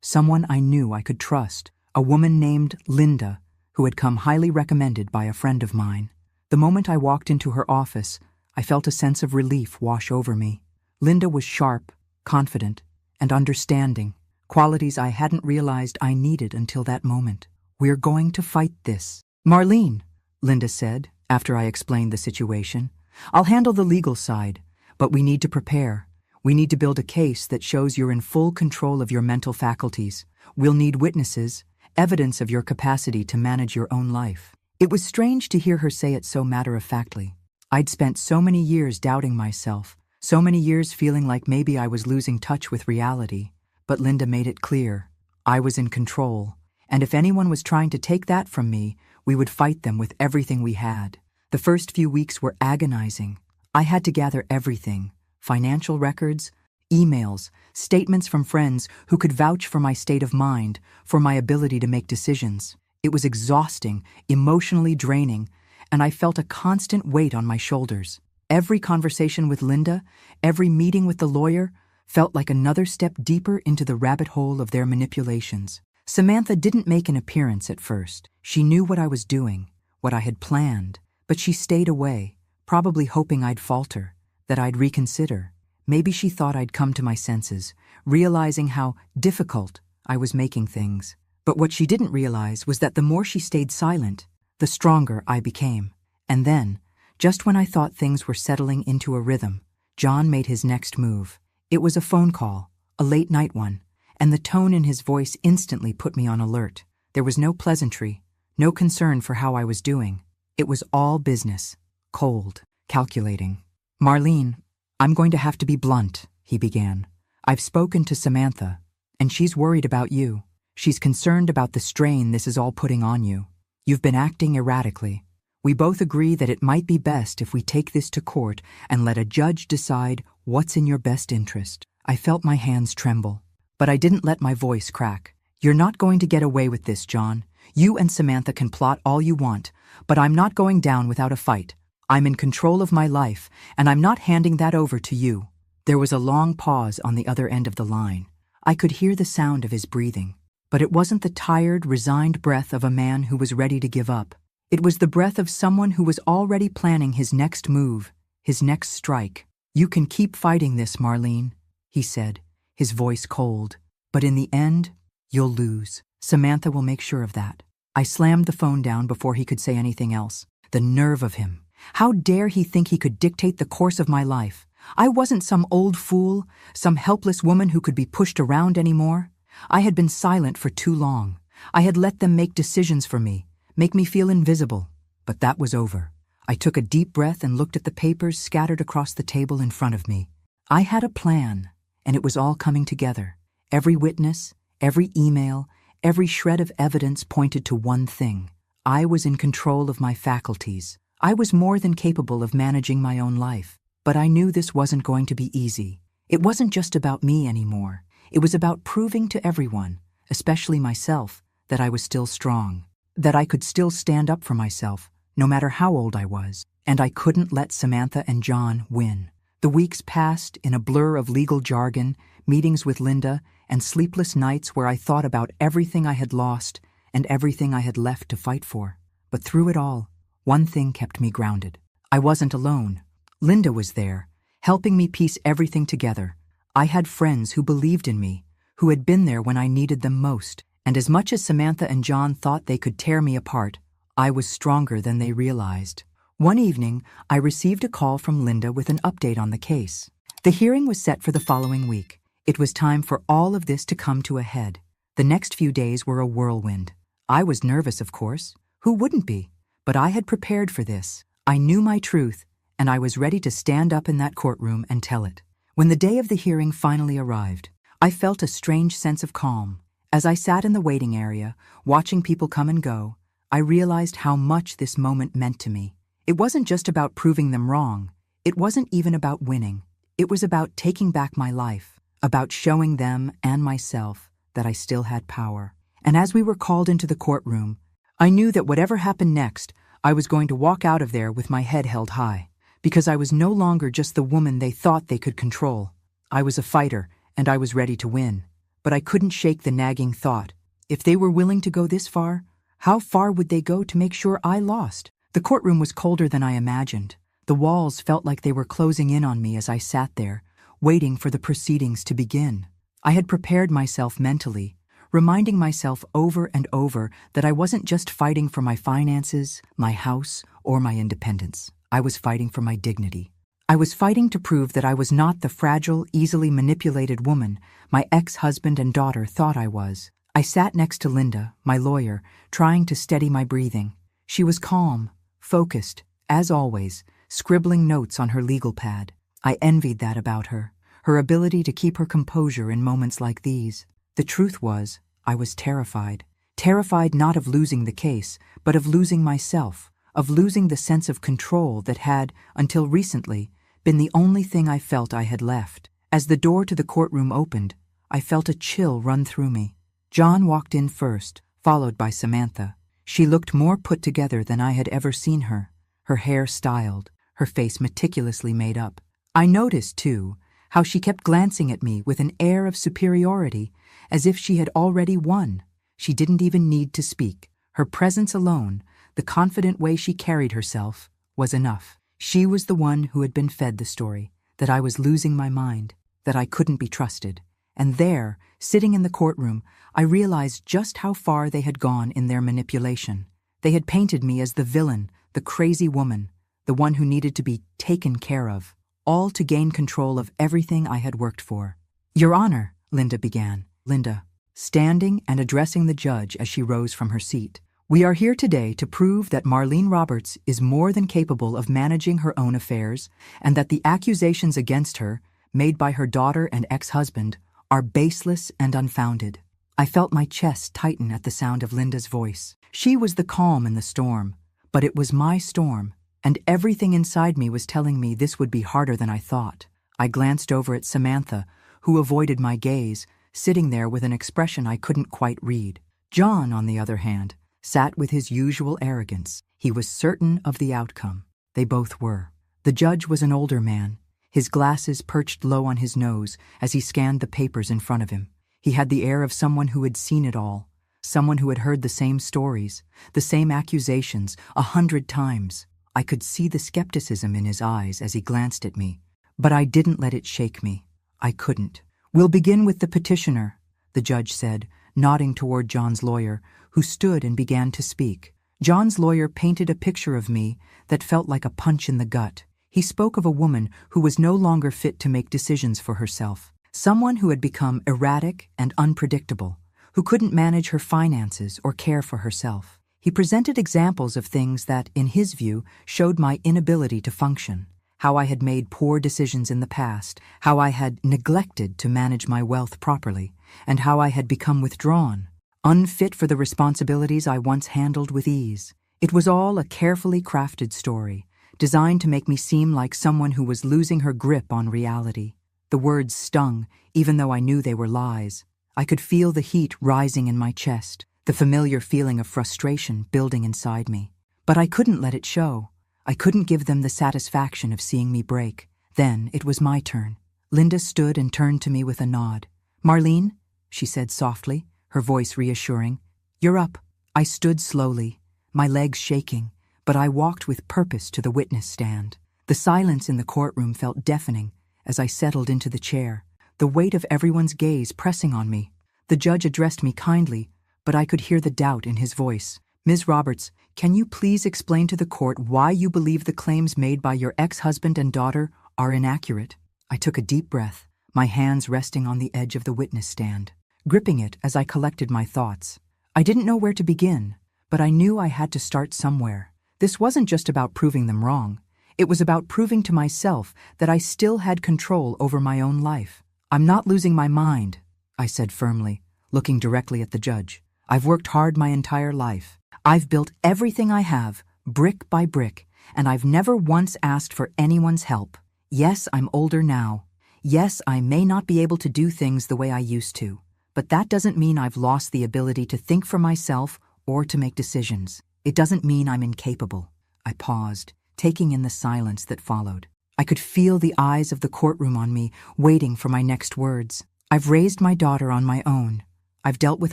someone I knew I could trust, a woman named Linda, who had come highly recommended by a friend of mine. The moment I walked into her office, I felt a sense of relief wash over me. Linda was sharp, confident, and understanding, qualities I hadn't realized I needed until that moment. We're going to fight this. Marlene, Linda said, after I explained the situation, I'll handle the legal side, but we need to prepare. We need to build a case that shows you're in full control of your mental faculties. We'll need witnesses, evidence of your capacity to manage your own life. It was strange to hear her say it so matter-of-factly. I'd spent so many years doubting myself, so many years feeling like maybe I was losing touch with reality. But Linda made it clear. I was in control, and if anyone was trying to take that from me, we would fight them with everything we had. The first few weeks were agonizing. I had to gather everything: financial records, emails, statements from friends who could vouch for my state of mind, for my ability to make decisions. It was exhausting, emotionally draining, and I felt a constant weight on my shoulders. Every conversation with Linda, every meeting with the lawyer, felt like another step deeper into the rabbit hole of their manipulations. Samantha didn't make an appearance at first. She knew what I was doing, what I had planned, but she stayed away, probably hoping I'd falter, that I'd reconsider. Maybe she thought I'd come to my senses, realizing how difficult I was making things. But what she didn't realize was that the more she stayed silent, the stronger I became. And then, just when I thought things were settling into a rhythm, John made his next move. It was a phone call, a late-night one, and the tone in his voice instantly put me on alert. There was no pleasantry, no concern for how I was doing. It was all business, cold, calculating. Marlene, I'm going to have to be blunt, he began. I've spoken to Samantha, and she's worried about you. She's concerned about the strain this is all putting on you. You've been acting erratically. We both agree that it might be best if we take this to court and let a judge decide what's in your best interest. I felt my hands tremble, but I didn't let my voice crack. You're not going to get away with this, John. You and Samantha can plot all you want, but I'm not going down without a fight. I'm in control of my life, and I'm not handing that over to you. There was a long pause on the other end of the line. I could hear the sound of his breathing, but it wasn't the tired, resigned breath of a man who was ready to give up. It was the breath of someone who was already planning his next move, his next strike. You can keep fighting this, Marlene, he said, his voice cold. But in the end, you'll lose. Samantha will make sure of that. I slammed the phone down before he could say anything else. The nerve of him. How dare he think he could dictate the course of my life? I wasn't some old fool, some helpless woman who could be pushed around anymore. I had been silent for too long. I had let them make decisions for me, make me feel invisible. But that was over. I took a deep breath and looked at the papers scattered across the table in front of me. I had a plan, and it was all coming together. Every witness, every email, every shred of evidence pointed to one thing. I was in control of my faculties. I was more than capable of managing my own life. But I knew this wasn't going to be easy. It wasn't just about me anymore. It was about proving to everyone, especially myself, that I was still strong, that I could still stand up for myself, no matter how old I was. And I couldn't let Samantha and John win. The weeks passed in a blur of legal jargon, meetings with Linda, and sleepless nights where I thought about everything I had lost and everything I had left to fight for. But through it all, one thing kept me grounded. I wasn't alone. Linda was there, helping me piece everything together. I had friends who believed in me, who had been there when I needed them most. And as much as Samantha and John thought they could tear me apart, I was stronger than they realized. One evening, I received a call from Linda with an update on the case. The hearing was set for the following week. It was time for all of this to come to a head. The next few days were a whirlwind. I was nervous, of course. Who wouldn't be? But I had prepared for this. I knew my truth, and I was ready to stand up in that courtroom and tell it. When the day of the hearing finally arrived, I felt a strange sense of calm. As I sat in the waiting area, watching people come and go, I realized how much this moment meant to me. It wasn't just about proving them wrong. It wasn't even about winning. It was about taking back my life, about showing them and myself that I still had power. And as we were called into the courtroom, I knew that whatever happened next, I was going to walk out of there with my head held high, because I was no longer just the woman they thought they could control. I was a fighter, and I was ready to win. But I couldn't shake the nagging thought. If they were willing to go this far, how far would they go to make sure I lost? The courtroom was colder than I imagined. The walls felt like they were closing in on me as I sat there, waiting for the proceedings to begin. I had prepared myself mentally, reminding myself over and over that I wasn't just fighting for my finances, my house, or my independence. I was fighting for my dignity. I was fighting to prove that I was not the fragile, easily manipulated woman my ex-husband and daughter thought I was. I sat next to Linda, my lawyer, trying to steady my breathing. She was calm, focused, as always, scribbling notes on her legal pad. I envied that about her, her ability to keep her composure in moments like these. The truth was, I was terrified. Terrified not of losing the case, but of losing myself, of losing the sense of control that had, until recently, been the only thing I felt I had left. As the door to the courtroom opened, I felt a chill run through me. John walked in first, followed by Samantha. She looked more put together than I had ever seen her, her hair styled, her face meticulously made up. I noticed, too, how she kept glancing at me with an air of superiority, as if she had already won. She didn't even need to speak. Her presence alone, the confident way she carried herself, was enough. She was the one who had been fed the story, that I was losing my mind, that I couldn't be trusted. And there, sitting in the courtroom, I realized just how far they had gone in their manipulation. They had painted me as the villain, the crazy woman, the one who needed to be taken care of, all to gain control of everything I had worked for. "Your Honor," Linda began. Linda, standing and addressing the judge as she rose from her seat. "We are here today to prove that Marlene Roberts is more than capable of managing her own affairs, and that the accusations against her, made by her daughter and ex-husband, are baseless and unfounded." I felt my chest tighten at the sound of Linda's voice. She was the calm in the storm, but it was my storm, and everything inside me was telling me this would be harder than I thought. I glanced over at Samantha, who avoided my gaze, sitting there with an expression I couldn't quite read. John, on the other hand, sat with his usual arrogance. He was certain of the outcome. They both were. The judge was an older man, his glasses perched low on his nose as he scanned the papers in front of him. He had the air of someone who had seen it all, someone who had heard the same stories, the same accusations 100 times. I could see the skepticism in his eyes as he glanced at me, but I didn't let it shake me. I couldn't. "We'll begin with the petitioner," the judge said, nodding toward John's lawyer, who stood and began to speak. John's lawyer painted a picture of me that felt like a punch in the gut. He spoke of a woman who was no longer fit to make decisions for herself, someone who had become erratic and unpredictable, who couldn't manage her finances or care for herself. He presented examples of things that, in his view, showed my inability to function, how I had made poor decisions in the past, how I had neglected to manage my wealth properly, and how I had become withdrawn, unfit for the responsibilities I once handled with ease. It was all a carefully crafted story, designed to make me seem like someone who was losing her grip on reality. The words stung, even though I knew they were lies. I could feel the heat rising in my chest, the familiar feeling of frustration building inside me. But I couldn't let it show. I couldn't give them the satisfaction of seeing me break. Then it was my turn. Linda stood and turned to me with a nod. "Marlene," she said softly, her voice reassuring. "You're up." I stood slowly, my legs shaking, but I walked with purpose to the witness stand. The silence in the courtroom felt deafening as I settled into the chair, the weight of everyone's gaze pressing on me. The judge addressed me kindly, but I could hear the doubt in his voice. "Ms. Roberts, can you please explain to the court why you believe the claims made by your ex-husband and daughter are inaccurate?" I took a deep breath, my hands resting on the edge of the witness stand, gripping it as I collected my thoughts. I didn't know where to begin, but I knew I had to start somewhere. This wasn't just about proving them wrong. It was about proving to myself that I still had control over my own life. "I'm not losing my mind," I said firmly, looking directly at the judge. "I've worked hard my entire life. I've built everything I have, brick by brick, and I've never once asked for anyone's help. Yes, I'm older now. Yes, I may not be able to do things the way I used to, but that doesn't mean I've lost the ability to think for myself or to make decisions. It doesn't mean I'm incapable." I paused, taking in the silence that followed. I could feel the eyes of the courtroom on me, waiting for my next words. "I've raised my daughter on my own. I've dealt with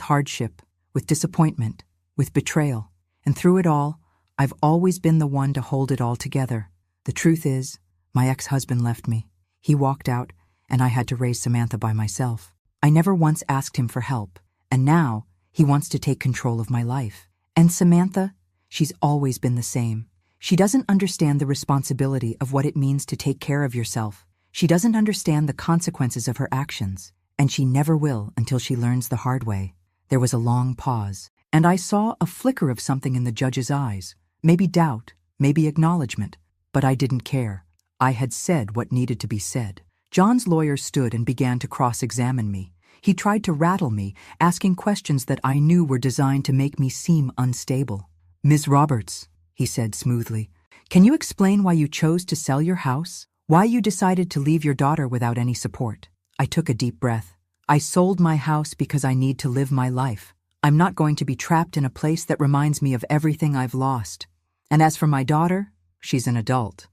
hardship, with disappointment, with betrayal, and through it all, I've always been the one to hold it all together. The truth is, my ex-husband left me. He walked out, and I had to raise Samantha by myself. I never once asked him for help, And now, he wants to take control of my life. And Samantha, she's always been the same. She doesn't understand the responsibility of what it means to take care of yourself. She doesn't understand the consequences of her actions, and she never will until she learns the hard way. There was a long pause, and I saw a flicker of something in the judge's eyes. Maybe doubt, maybe acknowledgement, but I didn't care. I had said what needed to be said. John's lawyer stood and began to cross-examine me. He tried to rattle me, asking questions that I knew were designed to make me seem unstable. "Ms. Roberts," he said smoothly, "can you explain why you chose to sell your house? Why you decided to leave your daughter without any support?" I took a deep breath. "I sold my house because I need to live my life. I'm not going to be trapped in a place that reminds me of everything I've lost. And as for my daughter, she's an adult.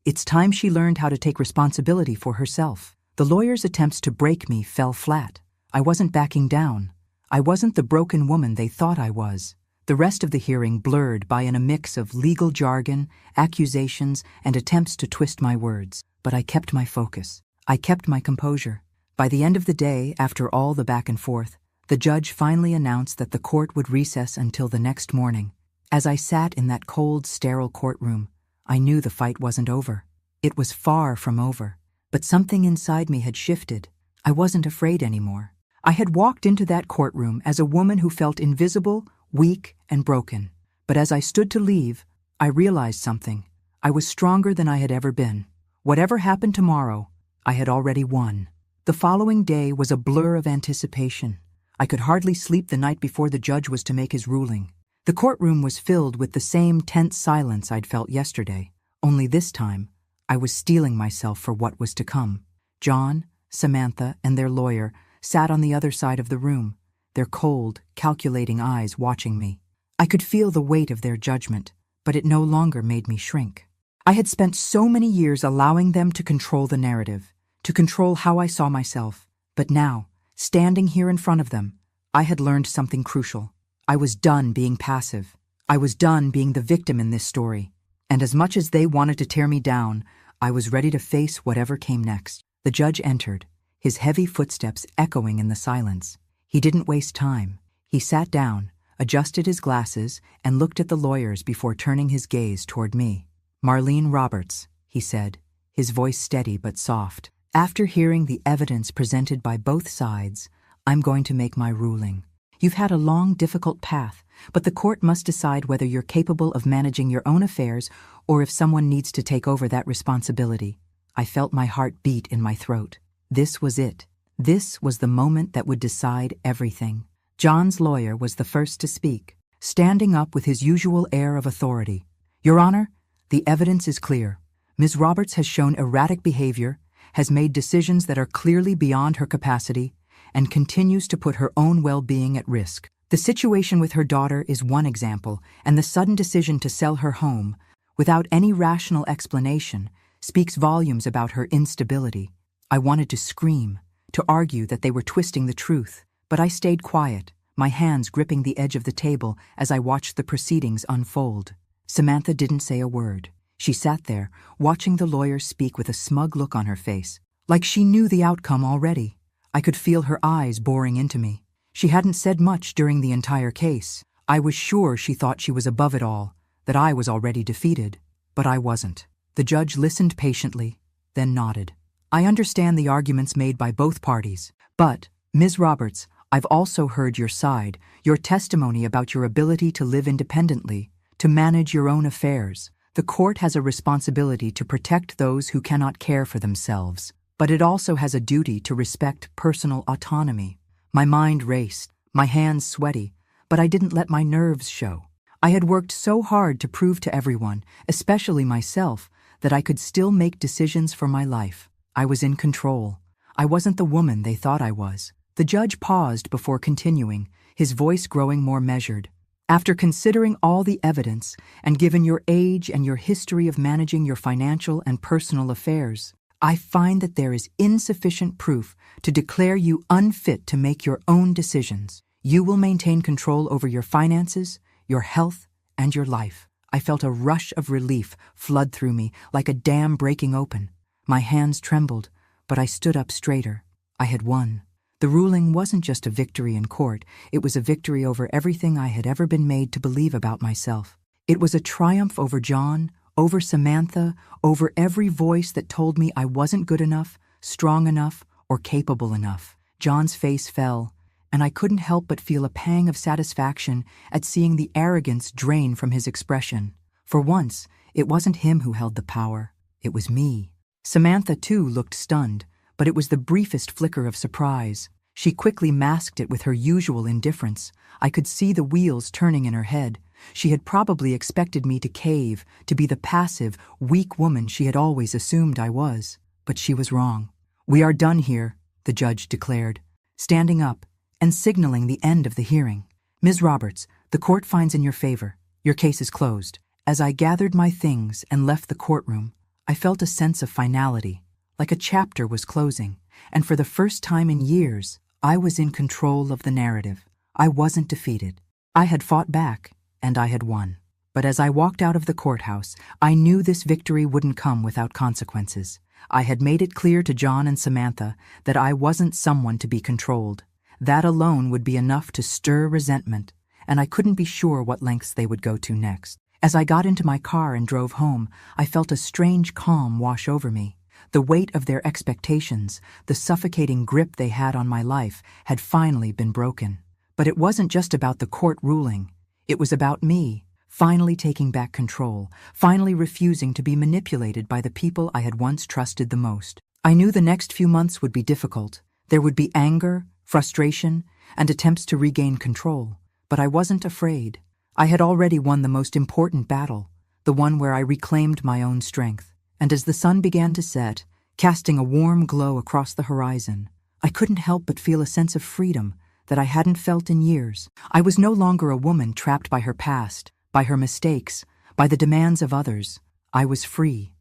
It's time she learned how to take responsibility for herself." The lawyer's attempts to break me fell flat. I wasn't backing down. I wasn't the broken woman they thought I was. The rest of the hearing blurred by a mix of legal jargon, accusations, and attempts to twist my words. But I kept my focus. I kept my composure. By the end of the day, after all the back and forth, the judge finally announced that the court would recess until the next morning. As I sat in that cold, sterile courtroom, I knew the fight wasn't over. It was far from over. But something inside me had shifted. I wasn't afraid anymore. I had walked into that courtroom as a woman who felt invisible, weak, and broken. But as I stood to leave, I realized something. I was stronger than I had ever been. Whatever happened tomorrow, I had already won. The following day was a blur of anticipation. I could hardly sleep the night before the judge was to make his ruling. The courtroom was filled with the same tense silence I'd felt yesterday, only this time, I was steeling myself for what was to come. John, Samantha, and their lawyer sat on the other side of the room, their cold, calculating eyes watching me. I could feel the weight of their judgment, but it no longer made me shrink. I had spent so many years allowing them to control the narrative, to control how I saw myself. But now, standing here in front of them, I had learned something crucial. I was done being passive. I was done being the victim in this story. And as much as they wanted to tear me down, I was ready to face whatever came next. The judge entered, his heavy footsteps echoing in the silence. He didn't waste time. He sat down, adjusted his glasses, and looked at the lawyers before turning his gaze toward me. "Marlene Roberts," he said, his voice steady but soft. "After hearing the evidence presented by both sides, I'm going to make my ruling. You've had a long, difficult path, but the court must decide whether you're capable of managing your own affairs or if someone needs to take over that responsibility." I felt my heart beat in my throat. This was it. This was the moment that would decide everything. John's lawyer was the first to speak, standing up with his usual air of authority. "Your Honor, the evidence is clear. Ms. Roberts has shown erratic behavior, has made decisions that are clearly beyond her capacity, and continues to put her own well-being at risk. The situation with her daughter is one example, and the sudden decision to sell her home, without any rational explanation, speaks volumes about her instability." I wanted to scream, to argue that they were twisting the truth, but I stayed quiet, my hands gripping the edge of the table as I watched the proceedings unfold. Samantha didn't say a word. She sat there, watching the lawyer speak with a smug look on her face, like she knew the outcome already. I could feel her eyes boring into me. She hadn't said much during the entire case. I was sure she thought she was above it all, that I was already defeated. But I wasn't. The judge listened patiently, then nodded. "I understand the arguments made by both parties, but, Ms. Roberts, I've also heard your side, your testimony about your ability to live independently, to manage your own affairs. The court has a responsibility to protect those who cannot care for themselves, but it also has a duty to respect personal autonomy." My mind raced, my hands sweaty, but I didn't let my nerves show. I had worked so hard to prove to everyone, especially myself, that I could still make decisions for my life. I was in control. I wasn't the woman they thought I was. The judge paused before continuing, his voice growing more measured. "After considering all the evidence, and given your age and your history of managing your financial and personal affairs, I find that there is insufficient proof to declare you unfit to make your own decisions. You will maintain control over your finances, your health, and your life." I felt a rush of relief flood through me, like a dam breaking open. My hands trembled, but I stood up straighter. I had won. The ruling wasn't just a victory in court, it was a victory over everything I had ever been made to believe about myself. It was a triumph over John, over Samantha, over every voice that told me I wasn't good enough, strong enough, or capable enough. John's face fell, and I couldn't help but feel a pang of satisfaction at seeing the arrogance drain from his expression. For once, it wasn't him who held the power, it was me. Samantha, too, looked stunned, but it was the briefest flicker of surprise. She quickly masked it with her usual indifference. I could see the wheels turning in her head. She had probably expected me to cave, to be the passive, weak woman she had always assumed I was. But she was wrong. "We are done here," the judge declared, standing up and signaling the end of the hearing. "Ms. Roberts, the court finds in your favor. Your case is closed." As I gathered my things and left the courtroom, I felt a sense of finality, like a chapter was closing, and for the first time in years, I was in control of the narrative. I wasn't defeated. I had fought back, and I had won. But as I walked out of the courthouse, I knew this victory wouldn't come without consequences. I had made it clear to John and Samantha that I wasn't someone to be controlled. That alone would be enough to stir resentment, and I couldn't be sure what lengths they would go to next. As I got into my car and drove home, I felt a strange calm wash over me. The weight of their expectations, the suffocating grip they had on my life, had finally been broken. But it wasn't just about the court ruling. It was about me, finally taking back control, finally refusing to be manipulated by the people I had once trusted the most. I knew the next few months would be difficult. There would be anger, frustration, and attempts to regain control. But I wasn't afraid. I had already won the most important battle, the one where I reclaimed my own strength. And as the sun began to set, casting a warm glow across the horizon, I couldn't help but feel a sense of freedom that I hadn't felt in years. I was no longer a woman trapped by her past, by her mistakes, by the demands of others. I was free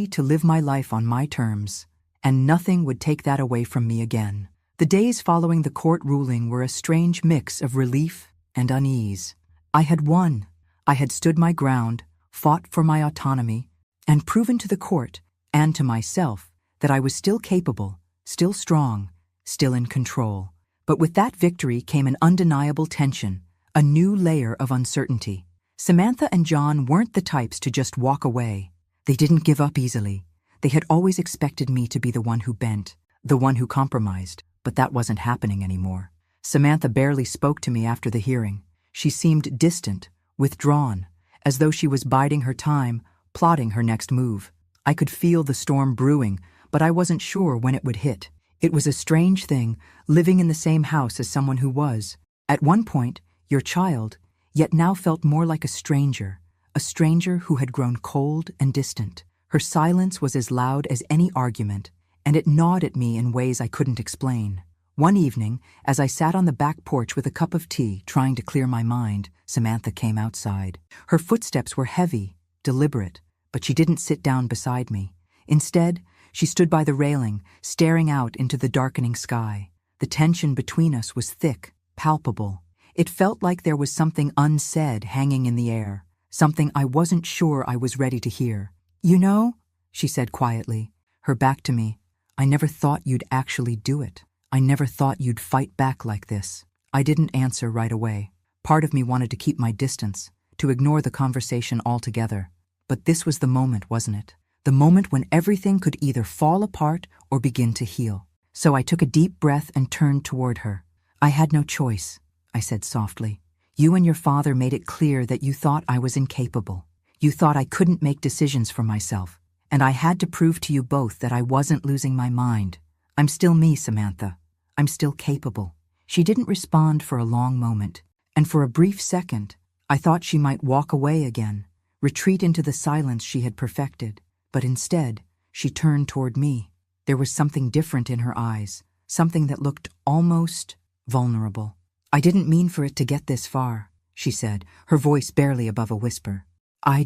to live my life on my terms, and nothing would take that away from me again. The days following the court ruling were a strange mix of relief and unease. I had won. I had stood my ground, fought for my autonomy, and proven to the court and to myself that I was still capable, still strong, still in control. But with that victory came an undeniable tension, a new layer of uncertainty. Samantha and John weren't the types to just walk away. They didn't give up easily. They had always expected me to be the one who bent, the one who compromised, but that wasn't happening anymore. Samantha barely spoke to me after the hearing. She seemed distant, withdrawn, as though she was biding her time, plotting her next move. I could feel the storm brewing, but I wasn't sure when it would hit. It was a strange thing, living in the same house as someone who was, at one point, your child, yet now felt more like a stranger who had grown cold and distant. Her silence was as loud as any argument, and it gnawed at me in ways I couldn't explain. One evening, as I sat on the back porch with a cup of tea, trying to clear my mind, Samantha came outside. Her footsteps were heavy, deliberate, but she didn't sit down beside me. Instead, she stood by the railing, staring out into the darkening sky. The tension between us was thick, palpable. It felt like there was something unsaid hanging in the air, something I wasn't sure I was ready to hear. "You know," she said quietly, her back to me, "I never thought you'd actually do it. I never thought you'd fight back like this." I didn't answer right away. Part of me wanted to keep my distance, to ignore the conversation altogether. But this was the moment, wasn't it? The moment when everything could either fall apart or begin to heal. So I took a deep breath and turned toward her. "I had no choice," I said softly. "You and your father made it clear that you thought I was incapable. You thought I couldn't make decisions for myself. And I had to prove to you both that I wasn't losing my mind. I'm still me, Samantha. I'm still capable." She didn't respond for a long moment, and for a brief second, I thought she might walk away again, retreat into the silence she had perfected. But instead, she turned toward me. There was something different in her eyes, something that looked almost vulnerable. "I didn't mean for it to get this far," she said, her voice barely above a whisper. I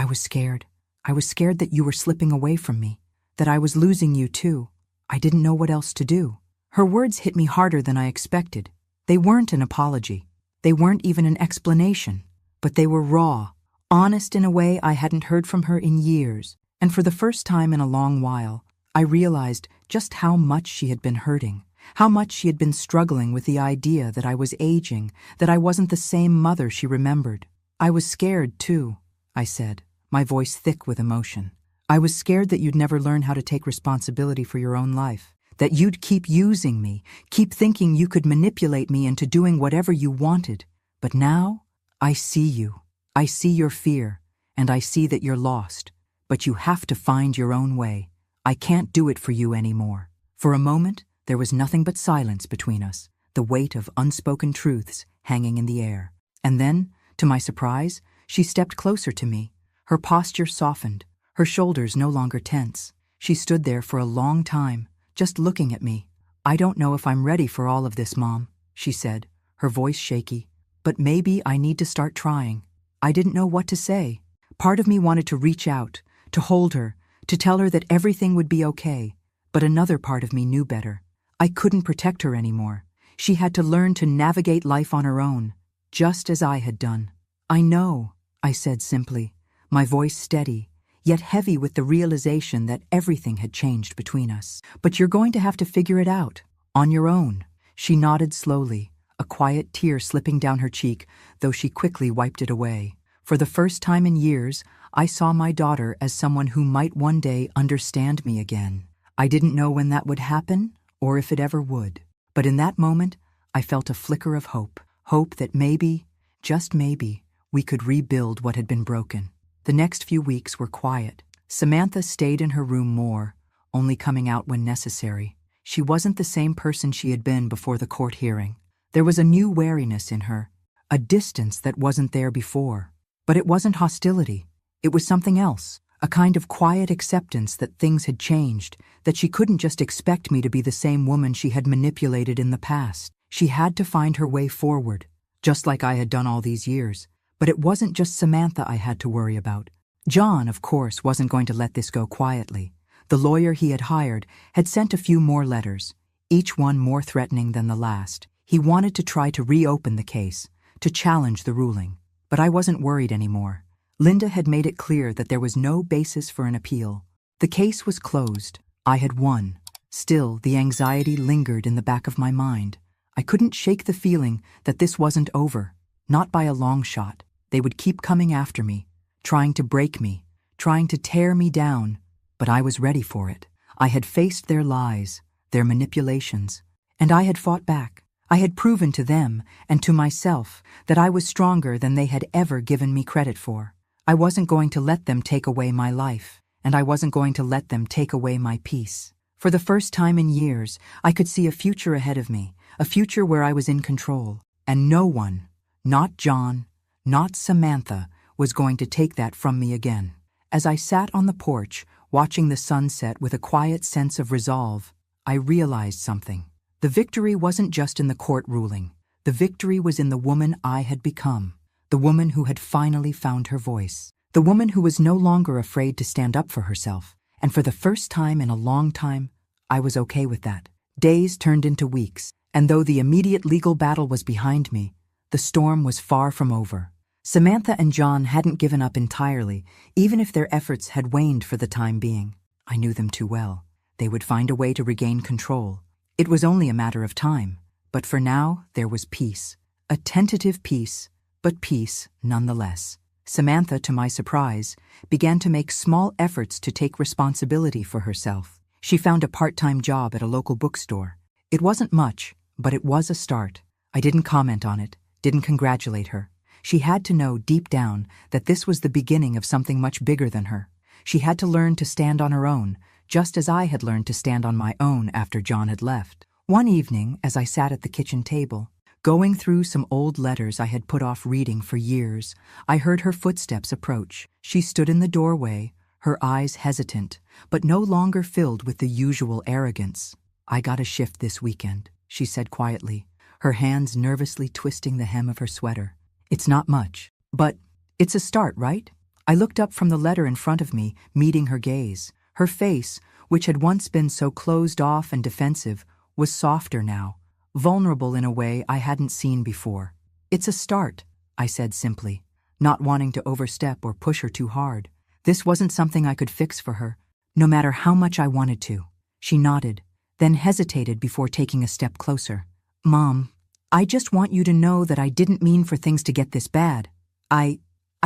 was scared. I was scared that you were slipping away from me, that I was losing you too. I didn't know what else to do." Her words hit me harder than I expected. They weren't an apology. They weren't even an explanation. But they were raw, honest in a way I hadn't heard from her in years. And for the first time in a long while, I realized just how much she had been hurting, how much she had been struggling with the idea that I was aging, that I wasn't the same mother she remembered. I was scared, too, I said, my voice thick with emotion. I was scared that you'd never learn how to take responsibility for your own life, that you'd keep using me, keep thinking you could manipulate me into doing whatever you wanted. But now, I see you. I see your fear, and I see that you're lost. But you have to find your own way. I can't do it for you anymore. For a moment, there was nothing but silence between us, the weight of unspoken truths hanging in the air. And then, to my surprise, she stepped closer to me. Her posture softened, her shoulders no longer tense. She stood there for a long time, just looking at me. "I don't know if I'm ready for all of this, Mom," she said, her voice shaky. "But maybe I need to start trying." I didn't know what to say. Part of me wanted to reach out, to hold her, to tell her that everything would be okay. But another part of me knew better. I couldn't protect her anymore. She had to learn to navigate life on her own, just as I had done. "I know," I said simply, my voice steady, yet heavy with the realization that everything had changed between us. "But you're going to have to figure it out, on your own." She nodded slowly, a quiet tear slipping down her cheek, though she quickly wiped it away. For the first time in years, I saw my daughter as someone who might one day understand me again. I didn't know when that would happen, or if it ever would. But in that moment, I felt a flicker of hope. Hope that maybe, just maybe, we could rebuild what had been broken. The next few weeks were quiet. Samantha stayed in her room more, only coming out when necessary. She wasn't the same person she had been before the court hearing. There was a new wariness in her, a distance that wasn't there before. But it wasn't hostility. It was something else, a kind of quiet acceptance that things had changed, that she couldn't just expect me to be the same woman she had manipulated in the past. She had to find her way forward, just like I had done all these years. But it wasn't just Samantha I had to worry about. John, of course, wasn't going to let this go quietly. The lawyer he had hired had sent a few more letters, each one more threatening than the last. He wanted to try to reopen the case, to challenge the ruling. But I wasn't worried anymore. Linda had made it clear that there was no basis for an appeal. The case was closed. I had won. Still, the anxiety lingered in the back of my mind. I couldn't shake the feeling that this wasn't over, not by a long shot. They would keep coming after me, trying to break me, trying to tear me down. But I was ready for it. I had faced their lies, their manipulations, and I had fought back. I had proven to them and to myself that I was stronger than they had ever given me credit for. I wasn't going to let them take away my life, and I wasn't going to let them take away my peace. For the first time in years, I could see a future ahead of me, a future where I was in control, and no one, not John, not Samantha, was going to take that from me again. As I sat on the porch, watching the sunset with a quiet sense of resolve, I realized something. The victory wasn't just in the court ruling. The victory was in the woman I had become, the woman who had finally found her voice, the woman who was no longer afraid to stand up for herself. And for the first time in a long time, I was okay with that. Days turned into weeks, and though the immediate legal battle was behind me, the storm was far from over. Samantha and John hadn't given up entirely, even if their efforts had waned for the time being. I knew them too well. They would find a way to regain control. It was only a matter of time, but for now there was peace. A tentative peace, but peace nonetheless. Samantha, to my surprise, began to make small efforts to take responsibility for herself. She found a part-time job at a local bookstore. It wasn't much, but it was a start. I didn't comment on it, didn't congratulate her. She had to know deep down that this was the beginning of something much bigger than her. She had to learn to stand on her own, just as I had learned to stand on my own after John had left. One evening, as I sat at the kitchen table, going through some old letters I had put off reading for years, I heard her footsteps approach. She stood in the doorway, her eyes hesitant, but no longer filled with the usual arrogance. "I got a shift this weekend," she said quietly, her hands nervously twisting the hem of her sweater. "It's not much, but it's a start, right?" I looked up from the letter in front of me, meeting her gaze. Her face, which had once been so closed off and defensive, was softer now, vulnerable in a way I hadn't seen before. "It's a start," I said simply, not wanting to overstep or push her too hard. This wasn't something I could fix for her, no matter how much I wanted to. She nodded, then hesitated before taking a step closer. "Mom, I just want you to know that I didn't mean for things to get this bad. I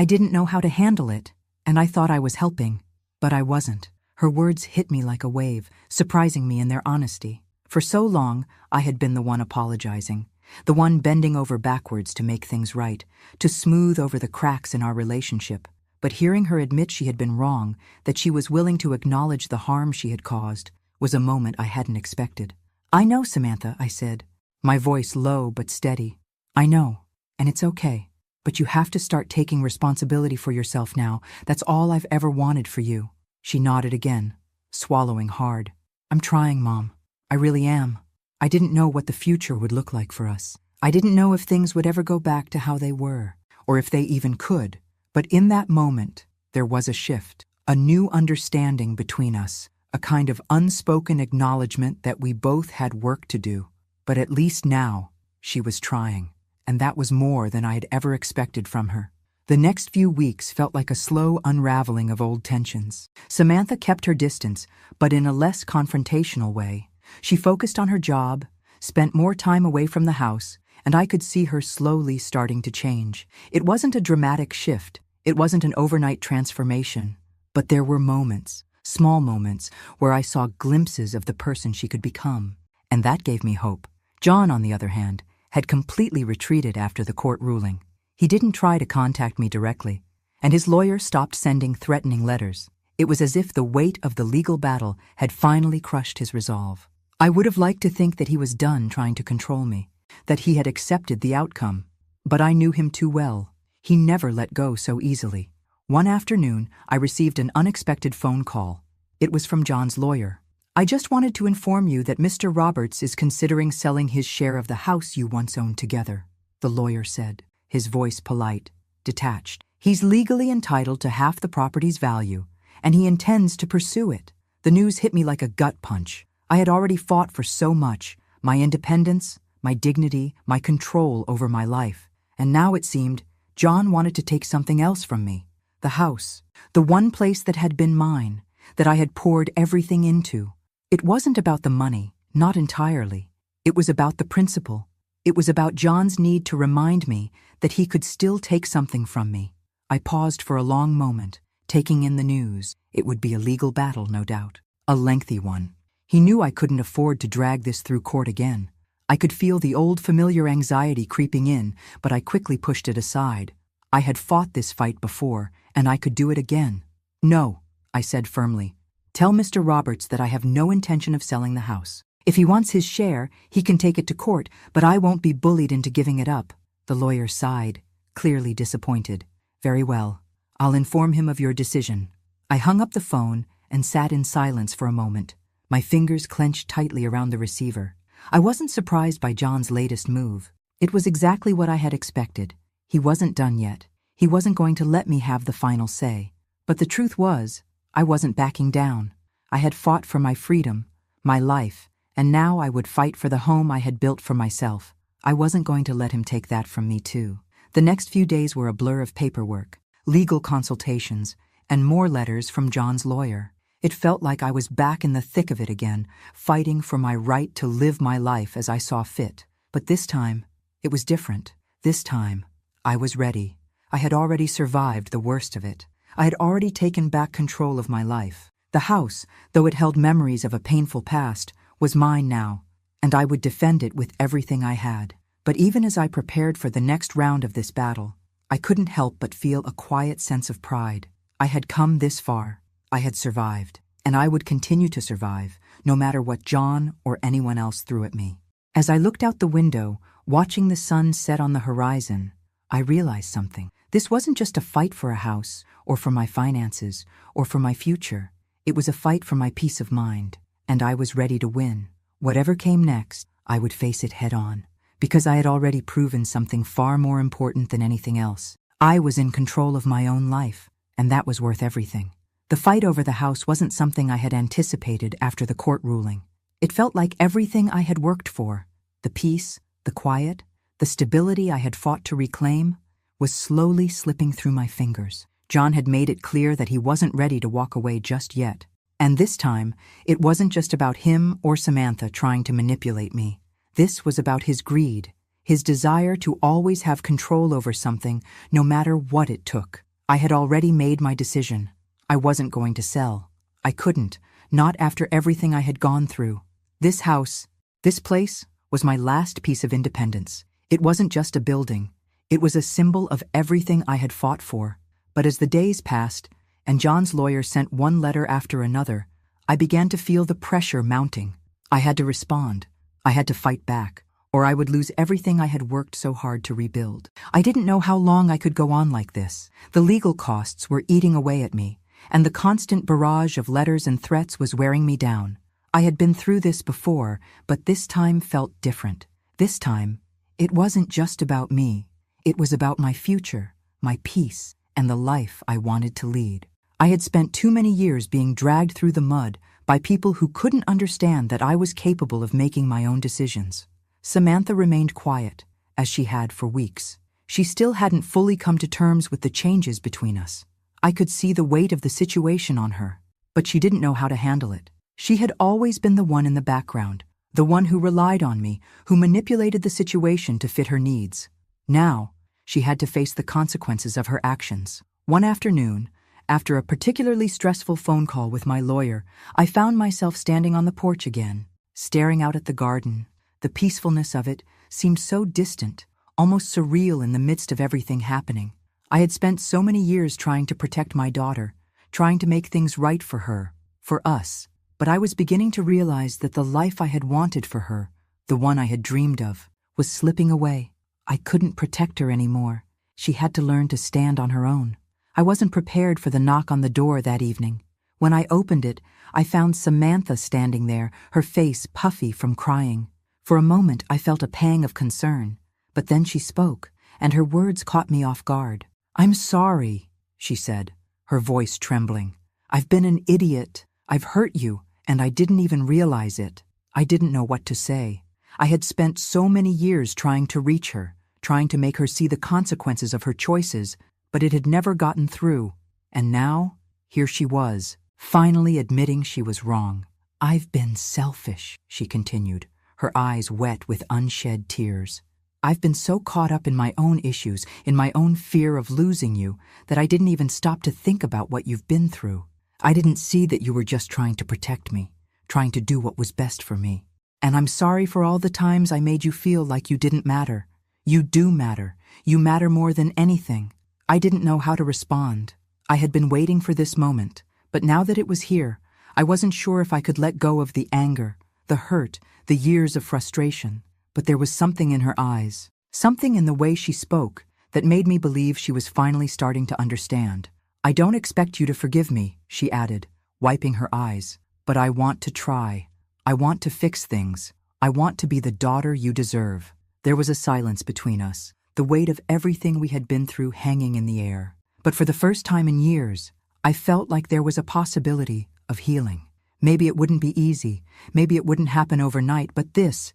didn't know how to handle it, and I thought I was helping, but I wasn't." Her words hit me like a wave, surprising me in their honesty. For so long, I had been the one apologizing, the one bending over backwards to make things right, to smooth over the cracks in our relationship. But hearing her admit she had been wrong, that she was willing to acknowledge the harm she had caused, was a moment I hadn't expected. "I know, Samantha," I said, my voice low but steady. "I know, and it's okay. But you have to start taking responsibility for yourself now. That's all I've ever wanted for you." She nodded again, swallowing hard. "I'm trying, Mom. I really am. I didn't know what the future would look like for us. I didn't know if things would ever go back to how they were, or if they even could. But in that moment, there was a shift, a new understanding between us, a kind of unspoken acknowledgement that we both had work to do. But at least now, she was trying, and that was more than I had ever expected from her. The next few weeks felt like a slow unraveling of old tensions. Samantha kept her distance, but in a less confrontational way. She focused on her job, spent more time away from the house, and I could see her slowly starting to change. It wasn't a dramatic shift. It wasn't an overnight transformation. But there were moments, small moments, where I saw glimpses of the person she could become. And that gave me hope. John, on the other hand, had completely retreated after the court ruling. He didn't try to contact me directly, and his lawyer stopped sending threatening letters. It was as if the weight of the legal battle had finally crushed his resolve. I would have liked to think that he was done trying to control me, that he had accepted the outcome. But I knew him too well. He never let go so easily. One afternoon, I received an unexpected phone call. It was from John's lawyer. "I just wanted to inform you that Mr. Roberts is considering selling his share of the house you once owned together," the lawyer said, his voice polite, detached. "He's legally entitled to half the property's value, and he intends to pursue it." The news hit me like a gut punch. I had already fought for so much, my independence, my dignity, my control over my life. And now it seemed John wanted to take something else from me. The house, the one place that had been mine, that I had poured everything into. It wasn't about the money, not entirely. It was about the principle. It was about John's need to remind me that he could still take something from me. I paused for a long moment, taking in the news. It would be a legal battle, no doubt. A lengthy one. He knew I couldn't afford to drag this through court again. I could feel the old familiar anxiety creeping in, but I quickly pushed it aside. I had fought this fight before, and I could do it again. "No," I said firmly. "Tell Mr. Roberts that I have no intention of selling the house. If he wants his share, he can take it to court, but I won't be bullied into giving it up." The lawyer sighed, clearly disappointed. "Very well. I'll inform him of your decision." I hung up the phone and sat in silence for a moment, my fingers clenched tightly around the receiver. I wasn't surprised by John's latest move. It was exactly what I had expected. He wasn't done yet. He wasn't going to let me have the final say. But the truth was, I wasn't backing down. I had fought for my freedom, my life, and now I would fight for the home I had built for myself. I wasn't going to let him take that from me too. The next few days were a blur of paperwork, legal consultations, and more letters from John's lawyer. It felt like I was back in the thick of it again, fighting for my right to live my life as I saw fit. But this time, it was different. This time, I was ready. I had already survived the worst of it. I had already taken back control of my life. The house, though it held memories of a painful past, was mine now, and I would defend it with everything I had. But even as I prepared for the next round of this battle, I couldn't help but feel a quiet sense of pride. I had come this far. I had survived, and I would continue to survive, no matter what John or anyone else threw at me. As I looked out the window, watching the sun set on the horizon, I realized something. This wasn't just a fight for a house, or for my finances, or for my future. It was a fight for my peace of mind, and I was ready to win. Whatever came next, I would face it head on, because I had already proven something far more important than anything else. I was in control of my own life, and that was worth everything. The fight over the house wasn't something I had anticipated after the court ruling. It felt like everything I had worked for, the peace, the quiet, the stability I had fought to reclaim, was slowly slipping through my fingers. John had made it clear that he wasn't ready to walk away just yet. And this time, it wasn't just about him or Samantha trying to manipulate me. This was about his greed, his desire to always have control over something, no matter what it took. I had already made my decision. I wasn't going to sell. I couldn't, not after everything I had gone through. This house, this place, was my last piece of independence. It wasn't just a building. It was a symbol of everything I had fought for. But as the days passed, and John's lawyer sent one letter after another, I began to feel the pressure mounting. I had to respond. I had to fight back, or I would lose everything I had worked so hard to rebuild. I didn't know how long I could go on like this. The legal costs were eating away at me, and the constant barrage of letters and threats was wearing me down. I had been through this before, but this time felt different. This time, it wasn't just about me. It was about my future, my peace, and the life I wanted to lead. I had spent too many years being dragged through the mud by people who couldn't understand that I was capable of making my own decisions. Samantha remained quiet, as she had for weeks. She still hadn't fully come to terms with the changes between us. I could see the weight of the situation on her, but she didn't know how to handle it. She had always been the one in the background, the one who relied on me, who manipulated the situation to fit her needs. Now, she had to face the consequences of her actions. One afternoon, after a particularly stressful phone call with my lawyer, I found myself standing on the porch again, staring out at the garden. The peacefulness of it seemed so distant, almost surreal in the midst of everything happening. I had spent so many years trying to protect my daughter, trying to make things right for her, for us, but I was beginning to realize that the life I had wanted for her, the one I had dreamed of, was slipping away. I couldn't protect her anymore. She had to learn to stand on her own. I wasn't prepared for the knock on the door that evening. When I opened it, I found Samantha standing there, her face puffy from crying. For a moment, I felt a pang of concern, but then she spoke, and her words caught me off guard. "I'm sorry," she said, her voice trembling. "I've been an idiot. I've hurt you, and I didn't even realize it." I didn't know what to say. I had spent so many years trying to reach her, trying to make her see the consequences of her choices, but it had never gotten through. And now, here she was, finally admitting she was wrong. "I've been selfish," she continued, her eyes wet with unshed tears. "I've been so caught up in my own issues, in my own fear of losing you, that I didn't even stop to think about what you've been through. I didn't see that you were just trying to protect me, trying to do what was best for me. And I'm sorry for all the times I made you feel like you didn't matter. You do matter. You matter more than anything." I didn't know how to respond. I had been waiting for this moment, but now that it was here, I wasn't sure if I could let go of the anger, the hurt, the years of frustration. But there was something in her eyes, something in the way she spoke, that made me believe she was finally starting to understand. "I don't expect you to forgive me," she added, wiping her eyes, "but I want to try. I want to fix things. I want to be the daughter you deserve." There was a silence between us, the weight of everything we had been through hanging in the air. But for the first time in years, I felt like there was a possibility of healing. Maybe it wouldn't be easy, maybe it wouldn't happen overnight, but this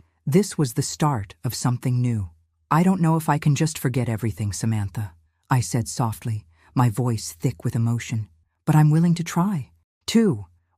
was the start of something new. "I don't know if I can just forget everything, Samantha," I said softly, my voice thick with emotion. "But I'm willing to try.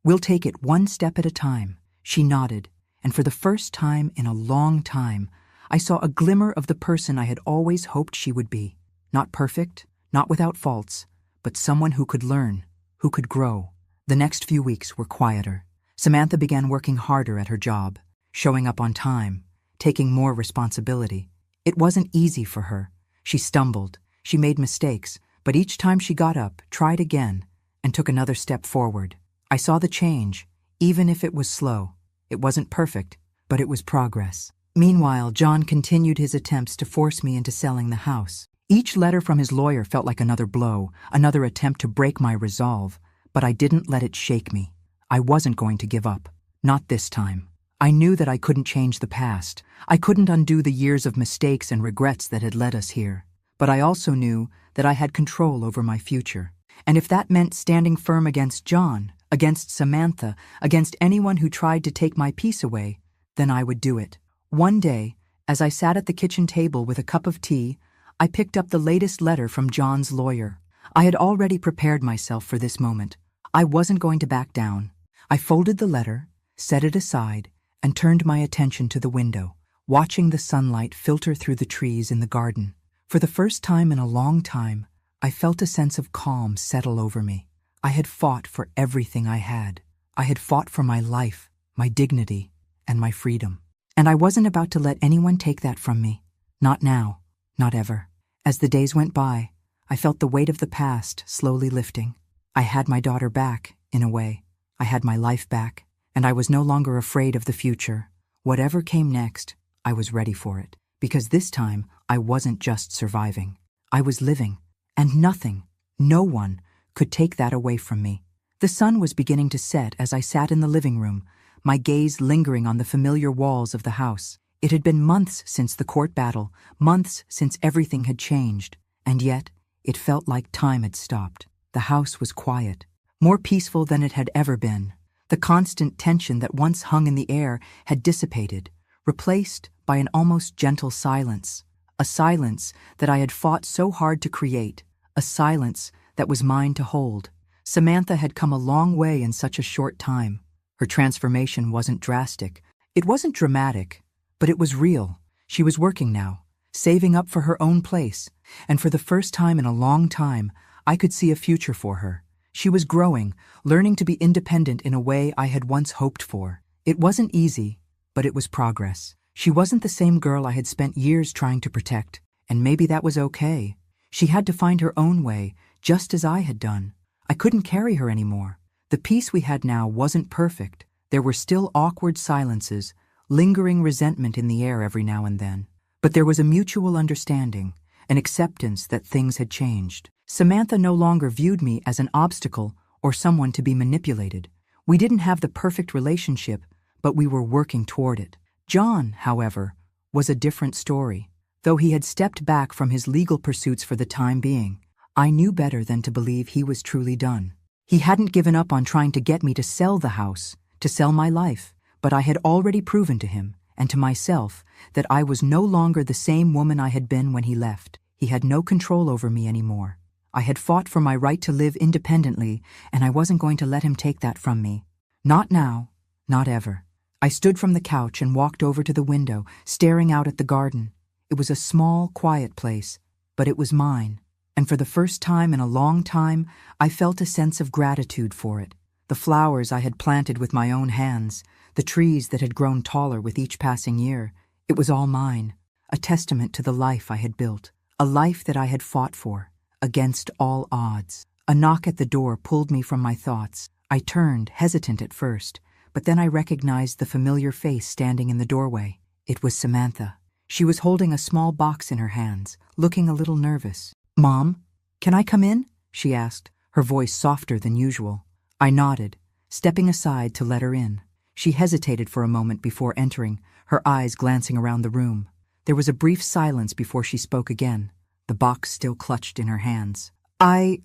We'll take it one step at a time." She nodded, and for the first time in a long time, I saw a glimmer of the person I had always hoped she would be. Not perfect, not without faults, but someone who could learn, who could grow. The next few weeks were quieter. Samantha began working harder at her job, showing up on time, taking more responsibility. It wasn't easy for her. She stumbled, she made mistakes, but each time she got up, tried again, and took another step forward. I saw the change, even if it was slow. It wasn't perfect, but it was progress. Meanwhile, John continued his attempts to force me into selling the house. Each letter from his lawyer felt like another blow, another attempt to break my resolve, but I didn't let it shake me. I wasn't going to give up. Not this time. I knew that I couldn't change the past. I couldn't undo the years of mistakes and regrets that had led us here. But I also knew that I had control over my future. And if that meant standing firm against John, against Samantha, against anyone who tried to take my peace away, then I would do it. One day, as I sat at the kitchen table with a cup of tea, I picked up the latest letter from John's lawyer. I had already prepared myself for this moment. I wasn't going to back down. I folded the letter, set it aside, and turned my attention to the window, watching the sunlight filter through the trees in the garden. For the first time in a long time, I felt a sense of calm settle over me. I had fought for everything I had. I had fought for my life, my dignity, and my freedom. And I wasn't about to let anyone take that from me. Not now, not ever. As the days went by, I felt the weight of the past slowly lifting. I had my daughter back, in a way. I had my life back, and I was no longer afraid of the future. Whatever came next, I was ready for it. Because this time, I wasn't just surviving. I was living, and nothing, no one, could take that away from me. The sun was beginning to set as I sat in the living room, my gaze lingering on the familiar walls of the house. It had been months since the court battle, months since everything had changed, and yet it felt like time had stopped. The house was quiet, more peaceful than it had ever been. The constant tension that once hung in the air had dissipated, replaced by an almost gentle silence, a silence that I had fought so hard to create, a silence that was mine to hold. Samantha had come a long way in such a short time. Her transformation wasn't drastic. It wasn't dramatic, but it was real. She was working now, saving up for her own place, and for the first time in a long time, I could see a future for her. She was growing, learning to be independent in a way I had once hoped for. It wasn't easy, but it was progress. She wasn't the same girl I had spent years trying to protect, and maybe that was okay. She had to find her own way, just as I had done. I couldn't carry her anymore. The peace we had now wasn't perfect. There were still awkward silences, lingering resentment in the air every now and then. But there was a mutual understanding, an acceptance that things had changed. Samantha no longer viewed me as an obstacle or someone to be manipulated. We didn't have the perfect relationship, but we were working toward it. John, however, was a different story. Though he had stepped back from his legal pursuits for the time being, I knew better than to believe he was truly done. He hadn't given up on trying to get me to sell the house, to sell my life, but I had already proven to him, and to myself, that I was no longer the same woman I had been when he left. He had no control over me anymore. I had fought for my right to live independently, and I wasn't going to let him take that from me. Not now, not ever. I stood from the couch and walked over to the window, staring out at the garden. It was a small, quiet place, but it was mine. And for the first time in a long time, I felt a sense of gratitude for it. The flowers I had planted with my own hands, the trees that had grown taller with each passing year, it was all mine, a testament to the life I had built, a life that I had fought for, against all odds. A knock at the door pulled me from my thoughts. I turned, hesitant at first, but then I recognized the familiar face standing in the doorway. It was Samantha. She was holding a small box in her hands, looking a little nervous. "Mom, can I come in?" she asked, her voice softer than usual. I nodded, stepping aside to let her in. She hesitated for a moment before entering, her eyes glancing around the room. There was a brief silence before she spoke again, the box still clutched in her hands. I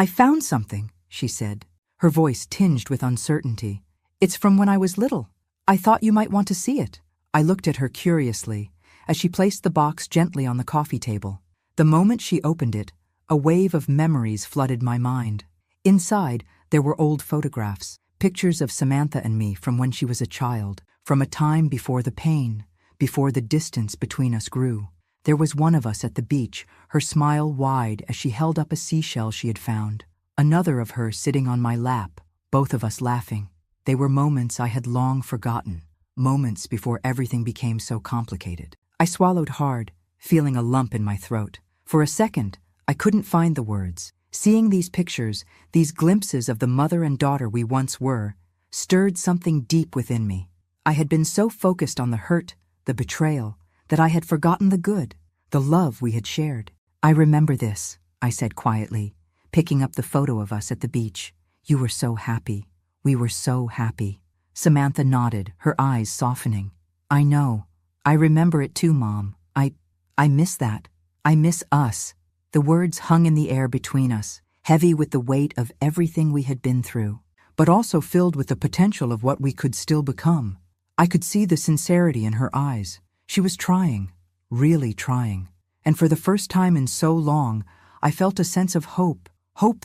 found something," she said, her voice tinged with uncertainty. "It's from when I was little. I thought you might want to see it." I looked at her curiously as she placed the box gently on the coffee table. The moment she opened it, a wave of memories flooded my mind. Inside, there were old photographs, pictures of Samantha and me from when she was a child, from a time before the pain, before the distance between us grew. There was one of us at the beach, her smile wide as she held up a seashell she had found. Another of her sitting on my lap, both of us laughing. They were moments I had long forgotten, moments before everything became so complicated. I swallowed hard, feeling a lump in my throat. For a second, I couldn't find the words. Seeing these pictures, these glimpses of the mother and daughter we once were, stirred something deep within me. I had been so focused on the hurt, the betrayal, that I had forgotten the good, the love we had shared. "I remember this," I said quietly, picking up the photo of us at the beach. "You were so happy. We were so happy." Samantha nodded, her eyes softening. "I know. I remember it too, Mom. I miss that. I miss us." The words hung in the air between us, heavy with the weight of everything we had been through, but also filled with the potential of what we could still become. I could see the sincerity in her eyes. She was trying, really trying. And for the first time in so long, I felt a sense of hope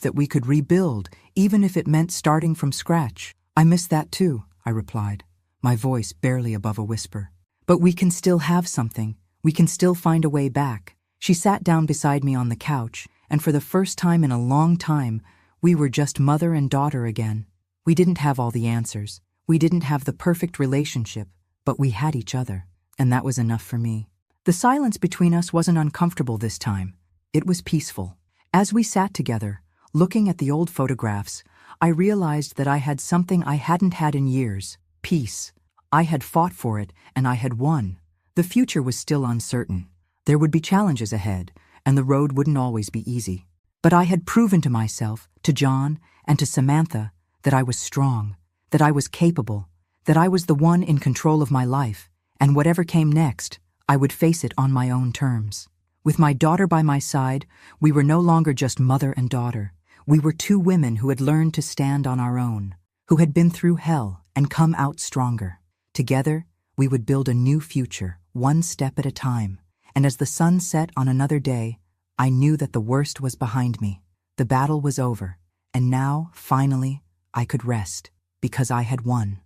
that we could rebuild, even if it meant starting from scratch. I miss that too, I replied, my voice barely above a whisper. But we can still have something. We can still find a way back. She sat down beside me on the couch, and for the first time in a long time, we were just mother and daughter again. We didn't have all the answers. We didn't have the perfect relationship, but we had each other, and that was enough for me. The silence between us wasn't uncomfortable this time. It was peaceful. As we sat together, looking at the old photographs, I realized that I had something I hadn't had in years: peace. I had fought for it, and I had won. The future was still uncertain. There would be challenges ahead, and the road wouldn't always be easy. But I had proven to myself, to John, and to Samantha, that I was strong, that I was capable, that I was the one in control of my life, and whatever came next, I would face it on my own terms. With my daughter by my side, we were no longer just mother and daughter. We were two women who had learned to stand on our own, who had been through hell and come out stronger. Together, we would build a new future, one step at a time. And as the sun set on another day, I knew that the worst was behind me. The battle was over, and now, finally, I could rest, because I had won.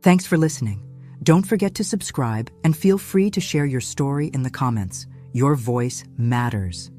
Thanks for listening. Don't forget to subscribe and feel free to share your story in the comments. Your voice matters.